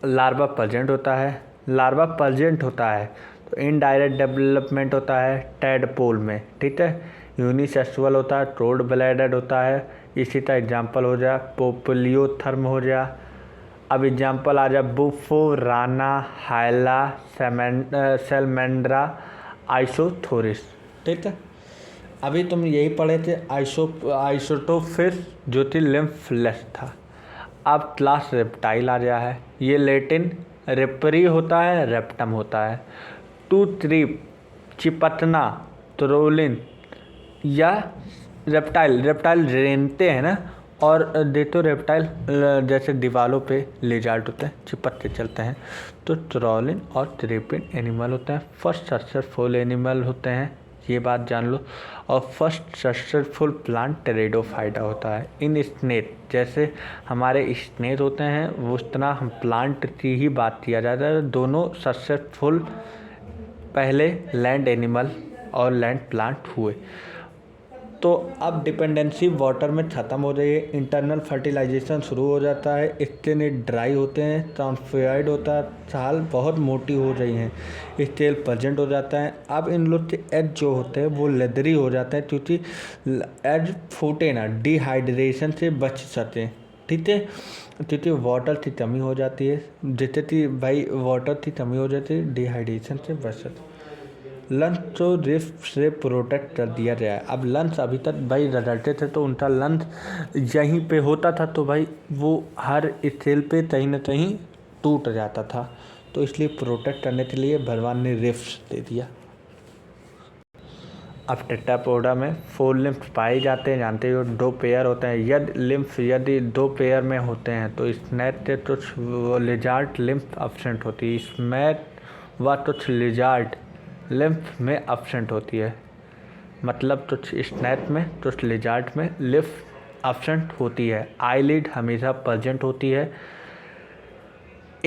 लार्वा प्रेजेंट होता है तो इनडायरेक्ट डेवलपमेंट होता है टैडपोल में। ठीक है। यूनिसेक्सुअल होता है, ट्रोड ब्लैडेड होता है। इसी तरह एग्जाम्पल हो जाए पोपलियोथर्म हो जाए। अब एग्जाम्पल आ जाए बुफो, राना, हाइला, सेलमेंड्रा, आइसोथोरिस। ठीक है। अभी तुम यही पढ़े थे आइसोटोफिस जो थी लिम्फलेस था। अब क्लास रेप्टाइल आ गया है। ये लेटिन रेपरी होता है, रेप्टम होता है। टू ट्रिप, चिपटना, त्रोलिन या रेप्टाइल रेंगते हैं ना, और देतो रेप्टाइल जैसे दीवारों पे लेजार्ड होते हैं, चिपटते चलते हैं। तो ट्रोलिन और ट्रिपिन एनिमल होते हैं, फर्स्ट सक्सेसफुल एनिमल होते हैं, ये बात जान लो। और फर्स्ट सक्सेसफुल प्लांट टेरिडोफाइटा होता है। इन स्नेक जैसे हमारे स्नेक होते हैं उस तरह हम प्लांट की ही बात किया जाता है। दोनों सक्सेसफुल पहले लैंड एनिमल और लैंड प्लांट हुए। तो अब डिपेंडेंसी वाटर में ख़त्म हो रही है, इंटरनल फर्टिलाइजेशन शुरू हो जाता है, स्टेन ड्राई होते हैं, ट्रांसफाइड होता है, छाल बहुत मोटी हो रही हैं, स्टेल प्रेजेंट हो जाता है। अब इन लोग के एज जो होते हैं वो लेदरी हो जाते हैं क्योंकि एज फूटे ना, डिहाइड्रेशन से बच सकें। ठीक है। क्योंकि वाटर की कमी हो जाती है, जिससे कि भाई वाटर की कमी हो जाती है, डिहाइड्रेशन से बच सकते। लंच तो रिफ्ट से प्रोटेक्ट कर दिया गया है। अब लंच अभी तक भाई रगड़ते थे तो उनका लंच यहीं पे होता था, तो भाई वो हर स्केल पे कहीं ना कहीं टूट जाता था, तो इसलिए प्रोटेक्ट करने के लिए भगवान ने रिफ्ट दे दिया। अब टेट्रापोडा में 4 लिम्फ पाए जाते हैं, जानते हो 2 पेयर होते हैं। यदि 2 पेयर में होते हैं तो स्नेक के कुछ लिजार्ड लिम्फ एब्सेंट होती है, स्नेक व कुछ लिजार्ड लिम्फ में एब्सेंट होती है। मतलब कुछ स्नेक में कुछ लिजार्ड में लिम्फ एब्सेंट होती है। आईलिड हमेशा प्रेजेंट होती है।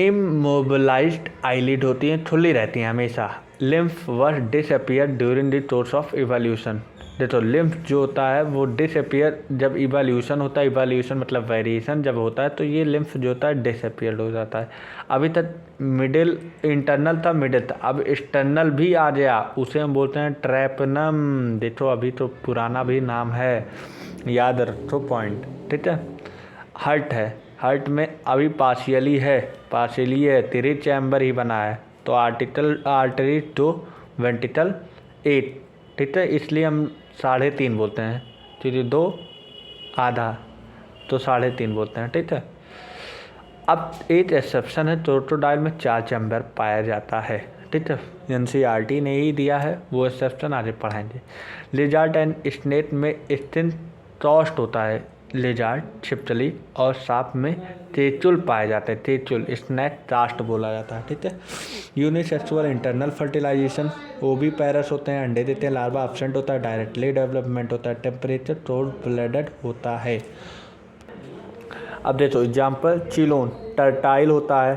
इमोबिलाइज्ड आईलिड होती हैं, खुली रहती हैं हमेशा। Lymph were disappear during the course of evolution. देखो लिम्फ जो होता है वो डिसअपियर जब इवोल्यूशन होता है, इवोल्यूशन मतलब वेरिएशन जब होता है तो ये लिम्फ जो होता है डिसअपियर हो जाता है। अभी तक मिडिल इंटरनल था, मिडिल था, अब एक्सटर्नल भी आ गया, उसे हम बोलते हैं ट्रैपनम। देखो अभी तो पुराना भी नाम है, याद रखो पॉइंट। ठीक है। हर्ट है, हर्ट में अभी पार्शियली है, 3 चैम्बर ही बना है, तो आर्टरी टू वेंट्रिकल 8। ठीक है। इसलिए हम 3.5 बोलते हैं, क्योंकि 2 आधा तो 3.5 बोलते हैं। ठीक है। अब एक एक्सेप्शन है, क्रोकोडाइल में 4 चैम्बर पाया जाता है। ठीक है। NCERT ने ही दिया है, वो एक्सेप्शन आगे पढ़ाएंगे। लिजार्ड एंड स्नेक में स्थिन टॉस्ट होता है, लिजार्ड छिपकली और सांप में तेचुल पाए जाते हैं, तेचुल स्नेक टास्ट बोला जाता है। ठीक है। यूनिसेक्सुअल इंटरनल फर्टिलाइजेशन, वो भी पैरस होते हैं, अंडे देते हैं, लार्वा एब्सेंट होता है, डायरेक्टली डेवलपमेंट होता है, टेम्परेचर कोल्ड ब्लडेड होता है। अब देखो एग्जाम्पल चिलोन टर्टाइल होता है,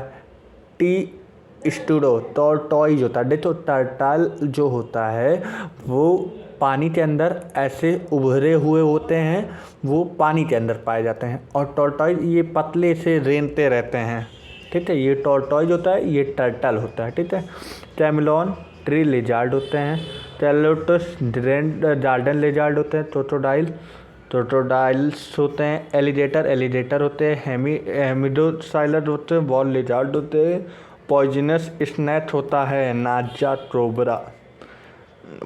टी स्टूडो टॉर्टॉइज होता है। देखो टर्टाइल जो होता है वो पानी के अंदर ऐसे उभरे हुए होते हैं, वो पानी के अंदर पाए जाते हैं, और टॉर्टॉइज ये पतले से रेंगते रहते हैं। ठीक है। ये टॉर्टॉइज होता है, ये टर्टल होता है। ठीक है। कैमिलोन ट्री लिजार्ड होते हैं, टेलोटस गार्डन लिजार्ड होते हैं, टोटोडाइल्स होते हैं, एलिगेटर होते हैं, हेमिडोसाइलर होते हैं, बॉल लिजार्ड होते हैं, पॉइजनस स्नेक होता है, नाजा कोबरा,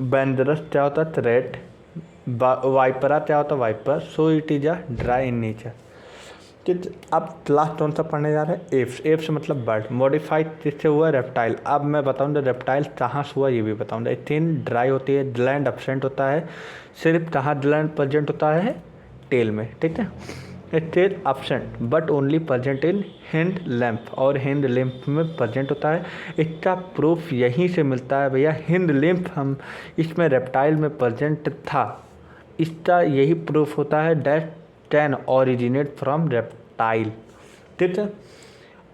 बेंजरस क्या होता है थ्रेट, वाइपरा क्या होता है viper. So it is a dry in nature. कि अब लास्ट कौन सा पढ़ने जा रहे हैं, एप्स। एप्स मतलब बर्ड। मॉडिफाइड जिससे हुआ रेप्टाइल। अब मैं बताऊँगा रेप्टाइल कहाँ से हुआ ये भी बताऊँगा। स्किन ड्राई होती है, ग्लैंड एब्सेंट होता है, सिर्फ कहाँ ग्लैंड प्रेजेंट होता है, टेल में, ठीक है। Tail absent but only present in hind limb, और हिंड लिम्फ में प्रेजेंट होता है। इसका प्रूफ यहीं से मिलता है भैया, हिंड लिम्फ हम इसमें रेप्टाइल में प्रेजेंट था, इसका यही प्रूफ होता है that can originate from reptile, ठीक है।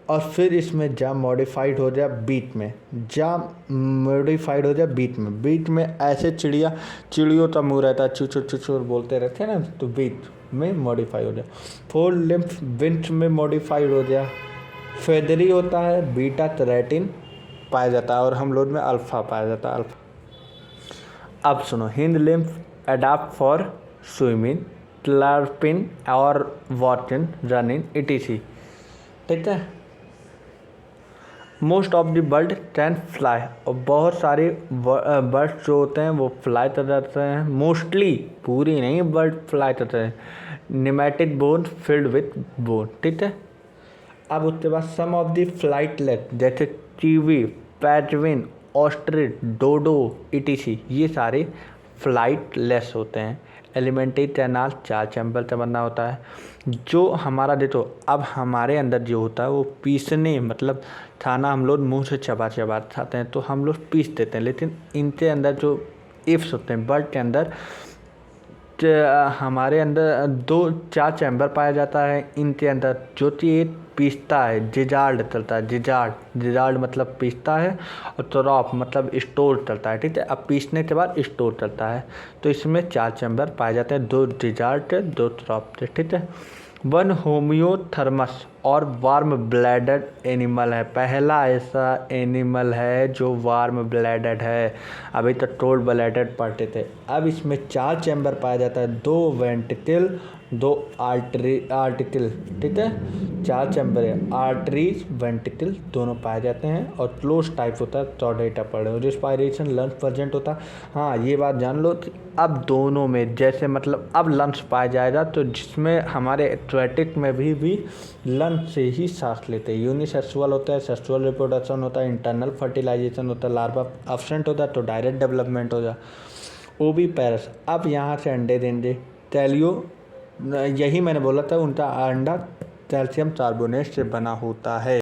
और फिर इसमें जा मॉडिफाइड हो जाए बीट में, जा मॉडिफाइड हो जाए बीट में ऐसे चिड़ियों का मुँह रहता है, चुचुर चुचुर बोलते रहते हैं ना, तो बीट में मॉडिफाई हो जाए। फोर लिम्फ विंच में मॉडिफाइड हो जाए। फेदरी होता है, बीटा कैरोटीन पाया जाता है, और हम लोग में अल्फा पाया जाता है, अल्फा। अब सुनो, hind limb adapt for swimming, क्लार्पिन और वॉकिंग, रनिंग, etc, ठीक है। Most of the bird can fly, और बहुत सारे बर्ड्स जो होते हैं वो फ्लाई कर जाते हैं, मोस्टली, पूरी नहीं बर्ड फ्लाई करते हैं। Pneumatic bone filled with bone, ठीक है। अब उसके बाद सम ऑफ द फ्लाइटलेट जैसे चीवी, पैटविन, ऑस्ट्रिच, डोडो, etc, ये सारे फ्लाइटलेस होते हैं। एलिमेंट्री कैनाल 4 चैम्बर से बना होता है। जो हमारा देखो, अब हमारे अंदर जो होता है वो पीसने, मतलब खाना हम लोग मुंह से चबा चबा खाते हैं तो हम लोग पीस देते हैं, लेकिन इनके अंदर जो इफ्स होते हैं बर्ड के अंदर, हमारे अंदर 2-4 चैम्बर पाया जाता है इनके अंदर, जो कि एक पीसता है, जिजार्ड चलता है, जिजार्ड मतलब पीसता है, और ट्रॉप मतलब स्टोर चलता है, ठीक है। अब पीसने के बाद स्टोर चलता है, तो इसमें 4 चैम्बर पाए जाते हैं, 2 जिजार्ड, 2 ट्रॉप, ठीक है। 1 होम्योथर्मस और वार्म ब्लैडेड एनिमल है, पहला ऐसा एनिमल है जो वार्म ब्लैडेड है। अभी तक कोल्ड ब्लैडेड पढ़ते थे। अब इसमें 4 चैम्बर पाया जाता है, 2 वेंट्रिकल, 2 आर्टिकल, ठीक है। 4 चैम्बर है, आर्टरीज वेंट्रिकल दोनों पाए जाते हैं, और क्लोज टाइप होता है, चौड़ेटा पड़े, रिस्पायरेशन लंग्स प्रेजेंट होता है। हाँ, ये बात जान लो, अब दोनों में जैसे मतलब अब लंग्स पाया जाएगा, तो जिसमें हमारे एक्वेटिक में भी लंग्स से ही सांस लेते हैं। यूनिसेक्सुअल होता है, सेक्सुअल रिप्रोडक्शन होता है, इंटरनल फर्टिलाइजेशन होता है, लार्वा एब्सेंट होता है तो डायरेक्ट डेवलपमेंट हो जाए। ओविपेरस, अब यहाँ से अंडे देंगे, कैल्शियो, यही मैंने बोला था, उनका अंडा कैल्शियम कार्बोनेट से बना होता है।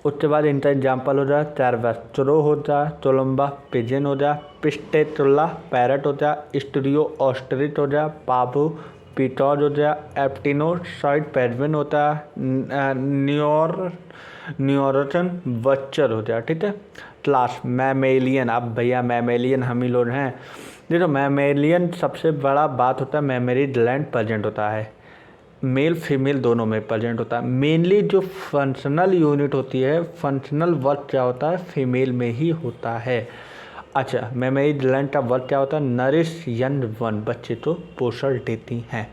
उसके बाद इनका एग्जाम्पल हो जाए कैरबस, चुरो हो जाए, चोलम्बा पिजन हो जाए, पिस्टेटुल्ला पैरट हो जाए, स्टूडियो ऑस्ट्रिच हो जाए, पाबू पीटॉज हो जाए, एप्टिनोसाइड पेडविन होता है, न्यूरोटन बच्चर हो जाए, ठीक है। क्लास मैमेलियन, अब भैया मैमेलियन हम ही लोग हैं। देखो मैमेलियन सबसे बड़ा बात होता है, मैमरी ग्लैंड प्रेजेंट होता है, मेल फीमेल दोनों में प्रेजेंट होता है। मेनली जो फंक्शनल यूनिट होती है, फंक्शनल वर्क क्या होता है, फीमेल में ही होता है। अच्छा, मैमरी ग्लैंड का वर्क क्या होता है, नरिश यंग वन, बच्चे को पोषण देती हैं।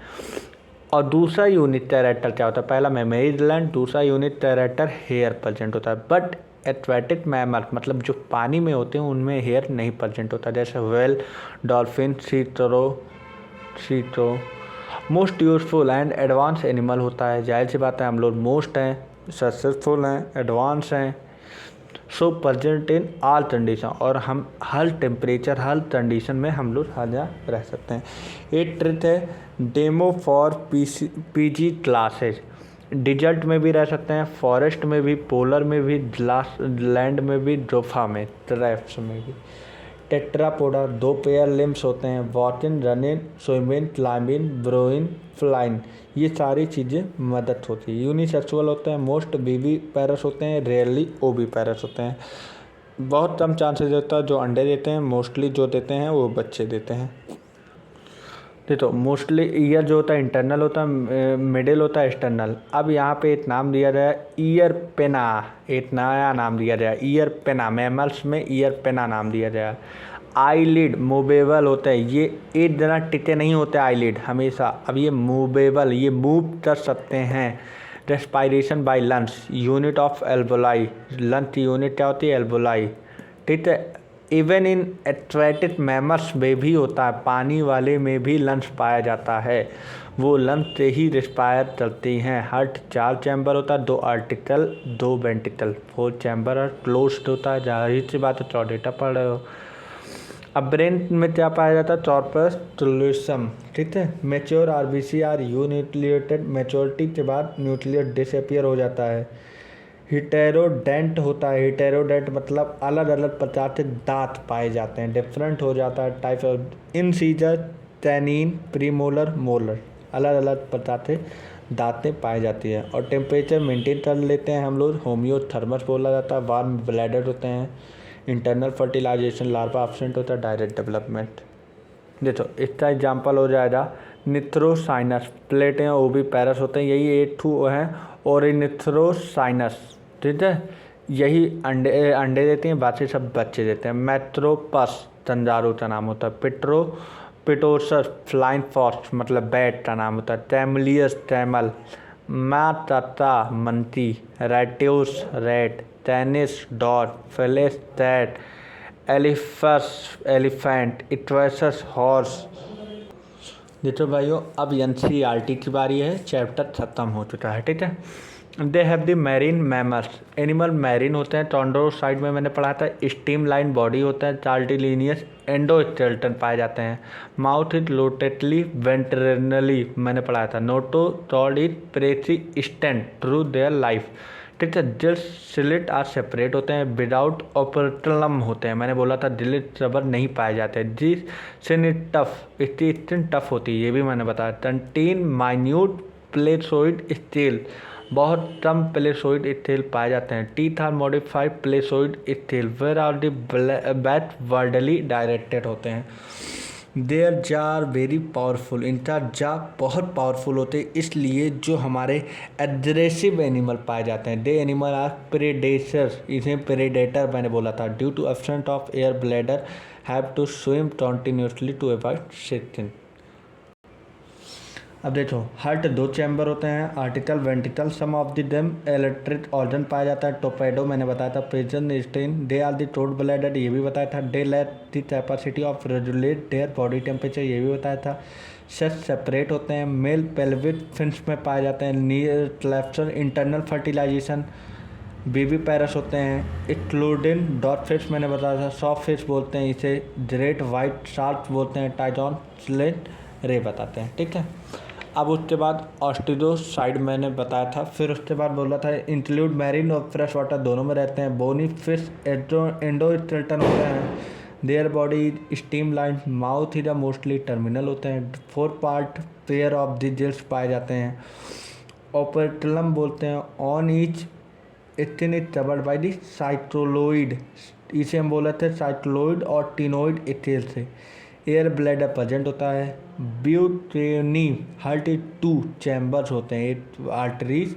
और दूसरा यूनिट कैरेक्टर क्या होता है, पहला मैमरी ग्लैंड, दूसरा यूनिट कैरेक्टर हेयर प्रेजेंट होता है। बट एक्वेटिक मैमल मतलब जो पानी में होते हैं उनमें हेयर नहीं प्रेजेंट होता, जैसे व्हेल, डॉल्फिन, सीटो। Most useful and advance animal होता है, जाहिर सी बात है हम लोग मोस्ट हैं, सक्सेसफुल हैं, एडवांस हैं, सो प्रेजेंट इन ऑल कंडीशन, और हम हर टेम्परेचर हर कंडीशन में हम लोग हर जगह रह सकते हैं। एक ट्रिक है, demo for PG classes, desert में भी रह सकते हैं, फॉरेस्ट में भी, पोलर में भी, ग्लास लैंड में भी, जोफा में, ट्रैप्स में भी। टेट्रापोडा 2 पेयर लिम्स होते हैं, walking, running, swimming, climbing, ब्रोइंग, flying, ये सारी चीज़ें मदद होती है। यूनिसेक्सुअल होते हैं, मोस्ट बीवी पैरस होते हैं, रेयरली ओबी पैरस होते हैं। बहुत कम चांसेस होता है जो अंडे देते हैं, मोस्टली जो देते हैं वो बच्चे देते हैं। देखो मोस्टली ईयर जो होता है इंटरनल होता है, मिडिल होता है एक्सटर्नल। अब यहाँ पे एक नाम दिया जाए ईयर पेना, एक नया नाम दिया जाए ईयर पेना, मैमल्स में ईयर पेना नाम दिया जाए। आईलिड मूवेबल होता है, ये एक जना टिके नहीं होते आईलिड हमेशा, अब ये मूवेबल, ये मूव कर सकते हैं। Respiration by lungs, unit of alveoli, lungs की यूनिट क्या होती है, एल्वोलाई, ठीक है। इवन इन एक्वेटिक मैमल्स में भी होता है, पानी वाले में भी लंग्स पाया जाता है, वो लंग्स से ही रिस्पायर चलती हैं। हार्ट 4 चैम्बर होता है, 2 आर्टिकल 2 वेंटिकल, 4 चैम्बर और क्लोज्ड होता है। जाहिर सी बात है चौडेटा पढ़ रहे हो। अब ब्रेन में क्या पाया जाता है, कॉर्पस कैलोसम, ठीक है। मैच्योर आरबीसी आर यून्यूक्लिएटेड, मैच्योरिटी के बाद न्यूक्लियस डिसअपियर हो जाता है। हिटेरोडेंट होता है, हिटेरोडेंट मतलब अलग अलग प्रकार के दांत पाए जाते हैं, डिफरेंट हो जाता है type of incisor, tannin, premolar, molar, अलग अलग प्रकार के दांतें पाई जाती हैं। और टेम्परेचर मेंटेन कर लेते हैं हम लोग, होम्योथर्मस बोला जाता है। वार्म ब्लैडर होते हैं, इंटरनल फर्टिलाइजेशन, लार्वा एब्सेंट होता है, डायरेक्ट डेवलपमेंट। देखो इसका एग्जाम्पल हो जाएगा निथ्रोसाइनस, प्लेटें ओवी पैरस होते हैं, यही 8 हैं। और निथ्रोसाइनस, ठीक है, यही अंडे देते हैं, बाकी सब बच्चे देते हैं। मैट्रोपस तंजारू का नाम होता है। पिटोसस फ्लाइंग फॉक्स मतलब बैट का नाम होता है। टैमलियस टैमल, माताता मंती, Rattus rat, Canis dog, Felis cat, Elephas elephant, Equus horse. देखो भाइयों अब एनसीईआरटी की बारी है, चैप्टर खत्म हो चुका है, ठीक है। They have the marine mammals, animal marine होते हैं। टोंड्रोसाइड में मैंने पढ़ा था, स्टीम लाइन बॉडी होता है, चार्टिलिनियस एंडोस्केलेटन पाए जाते हैं। माउथ इज लोटेटली वेंट्रनली मैंने पढ़ा था। नोटो टॉड is persistent through their life, ठीक है। दिल स्लिट आर सेपरेट होते हैं, विदाउट ऑपरेटलम होते हैं, मैंने बोला था दिल रबर नहीं पाए जाते हैं। जी सिन टफ, इसकी स्किन टफ होती है, ये भी मैंने बताया। कंटीन माइन्यूट प्लेसोइड स्टील, बहुत कम प्लेसोइड स्टील पाए जाते हैं। Teeth are modified placoid scales, where are the backwardly directed होते हैं। देयर जा आर वेरी पावरफुल, इनका जा बहुत पावरफुल होते हैं, इसलिए जो हमारे एग्रेसिव एनिमल पाए जाते हैं, दे एनिमल आर प्रेडेटर्स, इन्हें प्रेडेटर मैंने बोला था। Due to absent of air bladder have to swim continuously to avoid sinking. अब देखो हार्ट 2 चैम्बर होते हैं, auricle ventricle, some of the them electric organ पाया जाता है। टोपेडो मैंने बताया था, प्रेजन स्टेन, they are the cold blooded, ये भी बताया था। They lack the capacity of regulate their body temperature, ये भी बताया था। सेक्स सेपरेट होते हैं, मेल पेल्विक फिन्स में पाए जाते हैं। नियर क्लैप्सर, इंटरनल फर्टिलाइजेशन, बेबी पैरस होते हैं। इंक्लूडिंग डॉट फिश मैंने बताया था, सॉफ्ट फिश बोलते हैं इसे, ग्रेट वाइट शार्क बोलते हैं, टाइजॉन स्लेट रे बताते हैं, ठीक है। अब उसके बाद ऑस्टिडोसाइड मैंने बताया था, फिर उसके बाद बोला था इंक्लूड मैरीन और फ्रेश वाटर दोनों में रहते हैं। बोनी फिश एंडोस्केलेटन होते हैं, their body steam line, mouth is mostly terminal होते हैं। 4 part pair of the Jill's पाए जाते हैं। ऑपरेटलम बोलते हैं, on each skin is covered by the cycloid, इसे हम बोले थे साइक्लोइड और टिनोइड स्केल से। एयर ब्लैडर प्रेजेंट होता है। ब्यूटेनी हार्ट 2 चैम्बर्स होते हैं, 8 arteries,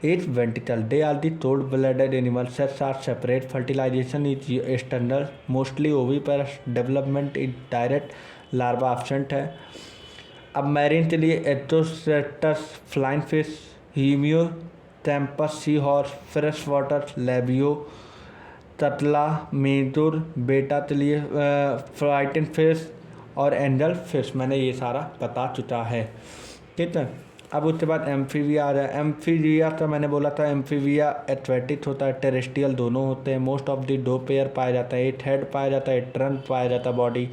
8 ventricle, they are the cold blooded animal, sex are separate, fertilization is external, mostly oviparous, development is direct, larva absent है। अब मैरीन के लिए Exocoetus flying fish, Hippocampus sea horse, fresh water Labeo, ततला, मेदुर, बेटा के लिए फ्राइटन फिश और एंजल फिश, मैंने ये सारा बता चुका है, ठीक है। अब उसके बाद एम्फीबिया आ रहा है। एम्फीबिया का मैंने बोला था, एम्फीबिया एक्वेटिक होता है, टेरेस्ट्रियल दोनों होते हैं। मोस्ट ऑफ द 2 पेयर पाया जाता है, 8 हेड पाया जाता है, 8 ट्रंक पाया जाता है, बॉडी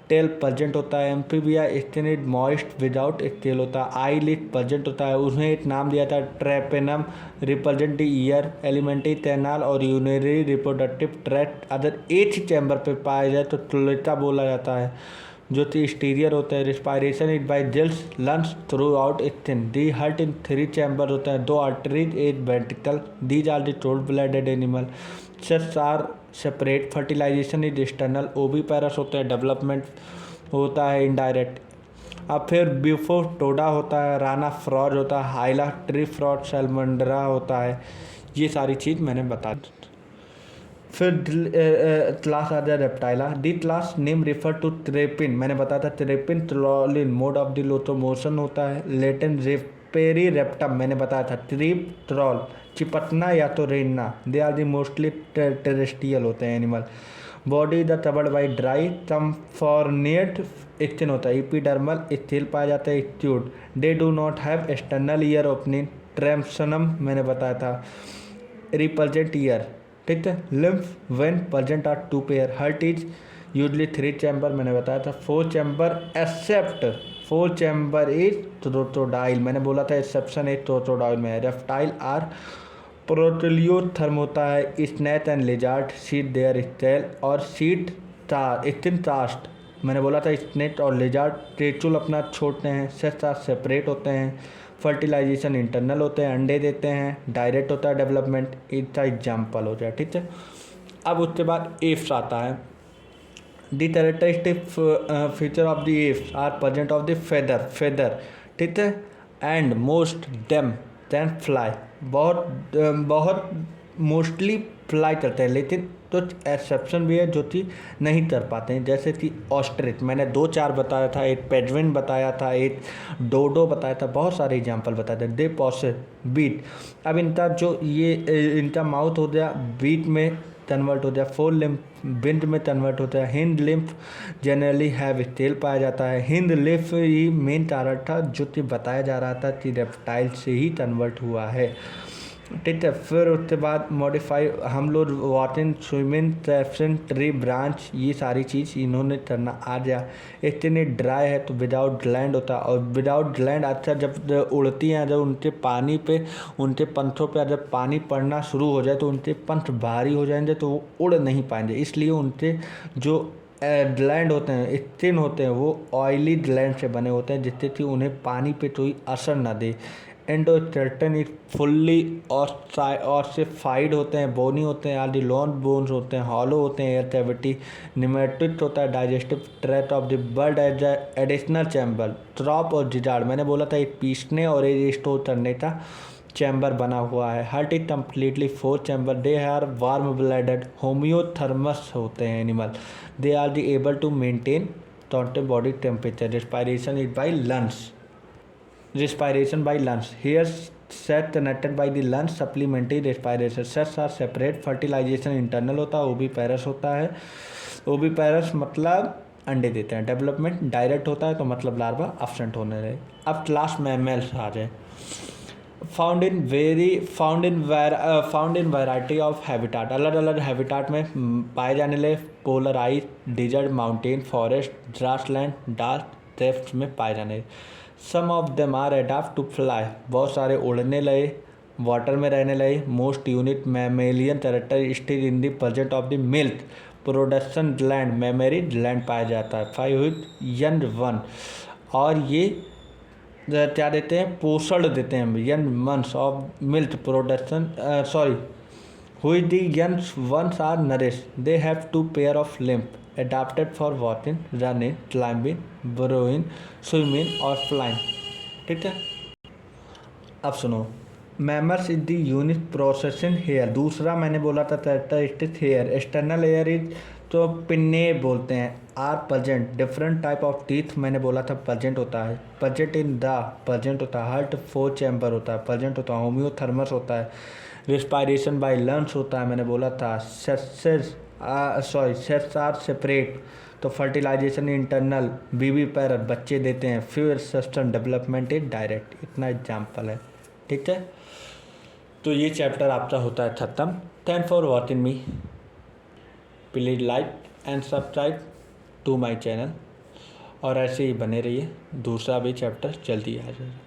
टेल प्रेजेंट होता है। Amphibia skin is moist without scale होता है। आई लिड प्रेजेंट होता है, उसने एक नाम दिया था tympanum, represent the ear, alimentary canal और यूरिनरी रिप्रोडक्टिव ट्रैक्ट। अगर एक ही चैम्बर पे पाया जाए तो क्लोएटा बोला जाता है, जो कि एक्सटीरियर होता है। Respiration is by gills lungs throughout skin. The heart in 3 chamber होता है, 2 auricles, 8 ventricle, these are the cold blooded animal, sex are separate, fertilization is external, oviparous होते हैं, डेवलपमेंट होता है इनडायरेक्ट। अब फिर बिफोर टोडा होता है, राना फ्रॉज होता है, हाइला ट्री फ्रॉज, सैलमंड्रा होता है, ये सारी चीज़ मैंने बता दी। फिर क्लास आ जाए रेप्टाइला। दी क्लास नेम रेफर टू ट्रेपिन, मैंने बताया था ट्रेपिन ट्रॉलिन मोड ऑफ द लोकोमोशन होता है। लेटिन रेपेरी रेप्टम मैंने बताया था, ट्रीप ट्रॉल, चिपटना या तो रेन्ना, they are the mostly terrestrial होते हैं animal. Body is troubled by dry समफॉर्निएट स्किन होता है, इपीडर्मल स्थिल पाया जाता है एक्यूट, they do not have external ear opening, ट्रेम्सनम मैंने बताया था, रिपल्जेंट ईयर, ठीक है। Lymph when present are 2 pair, heart is usually 3 chamber मैंने बताया था, 4 chamber except 4 chamber is crocodile, मैंने बोला था एक्सेप्शन एक क्रोकोडाइल में है। रेप्टाइल आर प्रोटोलियोथर्म होता है, snake and lizard shed their scale और शीट स्किन टास्ट, मैंने बोला था स्नेक और लिजार्ड टेचुल अपना छोड़ते हैं, सेक्स सेपरेट होते हैं, फर्टिलाइजेशन इंटरनल होते हैं, अंडे देते हैं, डायरेक्ट होता है डेवलपमेंट, इसका एग्जाम्पल हो जाए, ठीक है। अब उसके बाद एफ्स आता है, the characteristic feature of the Aves are present of the feather, ठीक है, and most them than fly, बहुत मोस्टली फ्लाई करते हैं, लेकिन तो एक्सेप्शन भी है जो कि नहीं कर पाते हैं, जैसे कि ऑस्ट्रिच मैंने 2-4 बताया था, एक पेंगुइन बताया था, एक डोडो बताया था, बहुत सारे एग्जांपल बताए थे। दे पॉसेस बीट, अब इनका जो ये इनका माउथ हो गया बीट में कन्वर्ट हो गया, फोर लिम्फ बिंड में कन्वर्ट होता है, hind limb generally have scale पाया जाता है, हिंद लिम्फ ही मेन कारण था जो कि बताया जा रहा था कि रेप्टाइल से ही कन्वर्ट हुआ है, ठीक है। फिर उसके बाद मॉडिफाई हम लोग वॉटिंग स्विमिंग ट्रैप्सन ट्री ब्रांच ये सारी चीज़ इन्होंने करना आ गया। इतने ड्राई है तो विदाउट लैंड होता है, और विदाउट लैंड अच्छा जब उड़ती हैं, जब उनके पानी पे उनके पंखों पे जब पानी पड़ना शुरू हो जाए तो उनके पंख भारी हो जाएंगे तो वो उड़ नहीं पाएंगे, इसलिए उनके जो ग्लैंड होते हैं स्किन होते हैं वो ऑयली ग्लैंड से बने होते हैं, जिससे कि उन्हें पानी पे कोई असर ना दे। एंडोस्केलेटन एक फुल्ली ऑसिफाइड होते हैं, बोनी होते हैं, आदि लॉन्ग बोन्स होते हैं, हॉलो होते हैं, एयर कैविटी निमेटिक होता है, digestive tract of the bird has additional chamber, crop और जिजार्ड मैंने बोला था एक पीसने और एक स्टोर करने का चैम्बर बना हुआ है। Heart is completely 4 chamber, they are warm blooded homeothermous होते हैं animal, they are the able to maintain total body temperature, respiration is by lungs, respiration by lungs, here set connected by the lungs, supplementary respiration, sets are separate, fertilization internal होता है, ओविपेरस होता है, ओविपेरस मतलब अंडे देते हैं, डेवलपमेंट डायरेक्ट होता है तो मतलब लार्वा अपसेंट होने रहे। अब क्लास मैमल्स आ जाए, found in variety of habitat, अलग अलग हैबिटाट में पाए जाने लगे, polar ice, desert, mountain, forest, grassland, dark depths में पाए जाने लगे। Some of them are adapt to fly, बहुत सारे उड़ने लगे, वाटर में रहने लगे। Most unique mammalian characteristic in the present of the milk production gland, mammary gland पाया जाता है। 5 यंग वन, और ये क्या देते हैं, पोषण देते हैं young ones of milk production, sorry which the young ones are nourished, they have 2 pair of limbs adapted for walking, running, climbing, burrowing, swimming और flying, ठीक है। अब सुनो, mammals is the unique processing hair, दूसरा मैंने बोला था characteristic hair, external hair is तो पिन्ने बोलते हैं, are present, different type of teeth मैंने बोला था प्रेजेंट होता है, प्रेजेंट इन द प्रेजेंट होता है, हार्ट 4 चैम्बर होता है प्रेजेंट होता है, होम्योथर्मस होता है, रिस्पायरेशन बाय लंग्स होता है मैंने बोला था, सेट्स आर सेपरेट तो फर्टिलाइजेशन इंटरनल, बीबी पैरट बच्चे देते हैं, fuel system development is direct, इतना एग्जाम्पल है, ठीक है। तो ये चैप्टर आपका होता है खत्म। Thank for watching me, please like and subscribe to my channel, और ऐसे ही बने रहिए, दूसरा भी चैप्टर जल्दी आ जाएगा।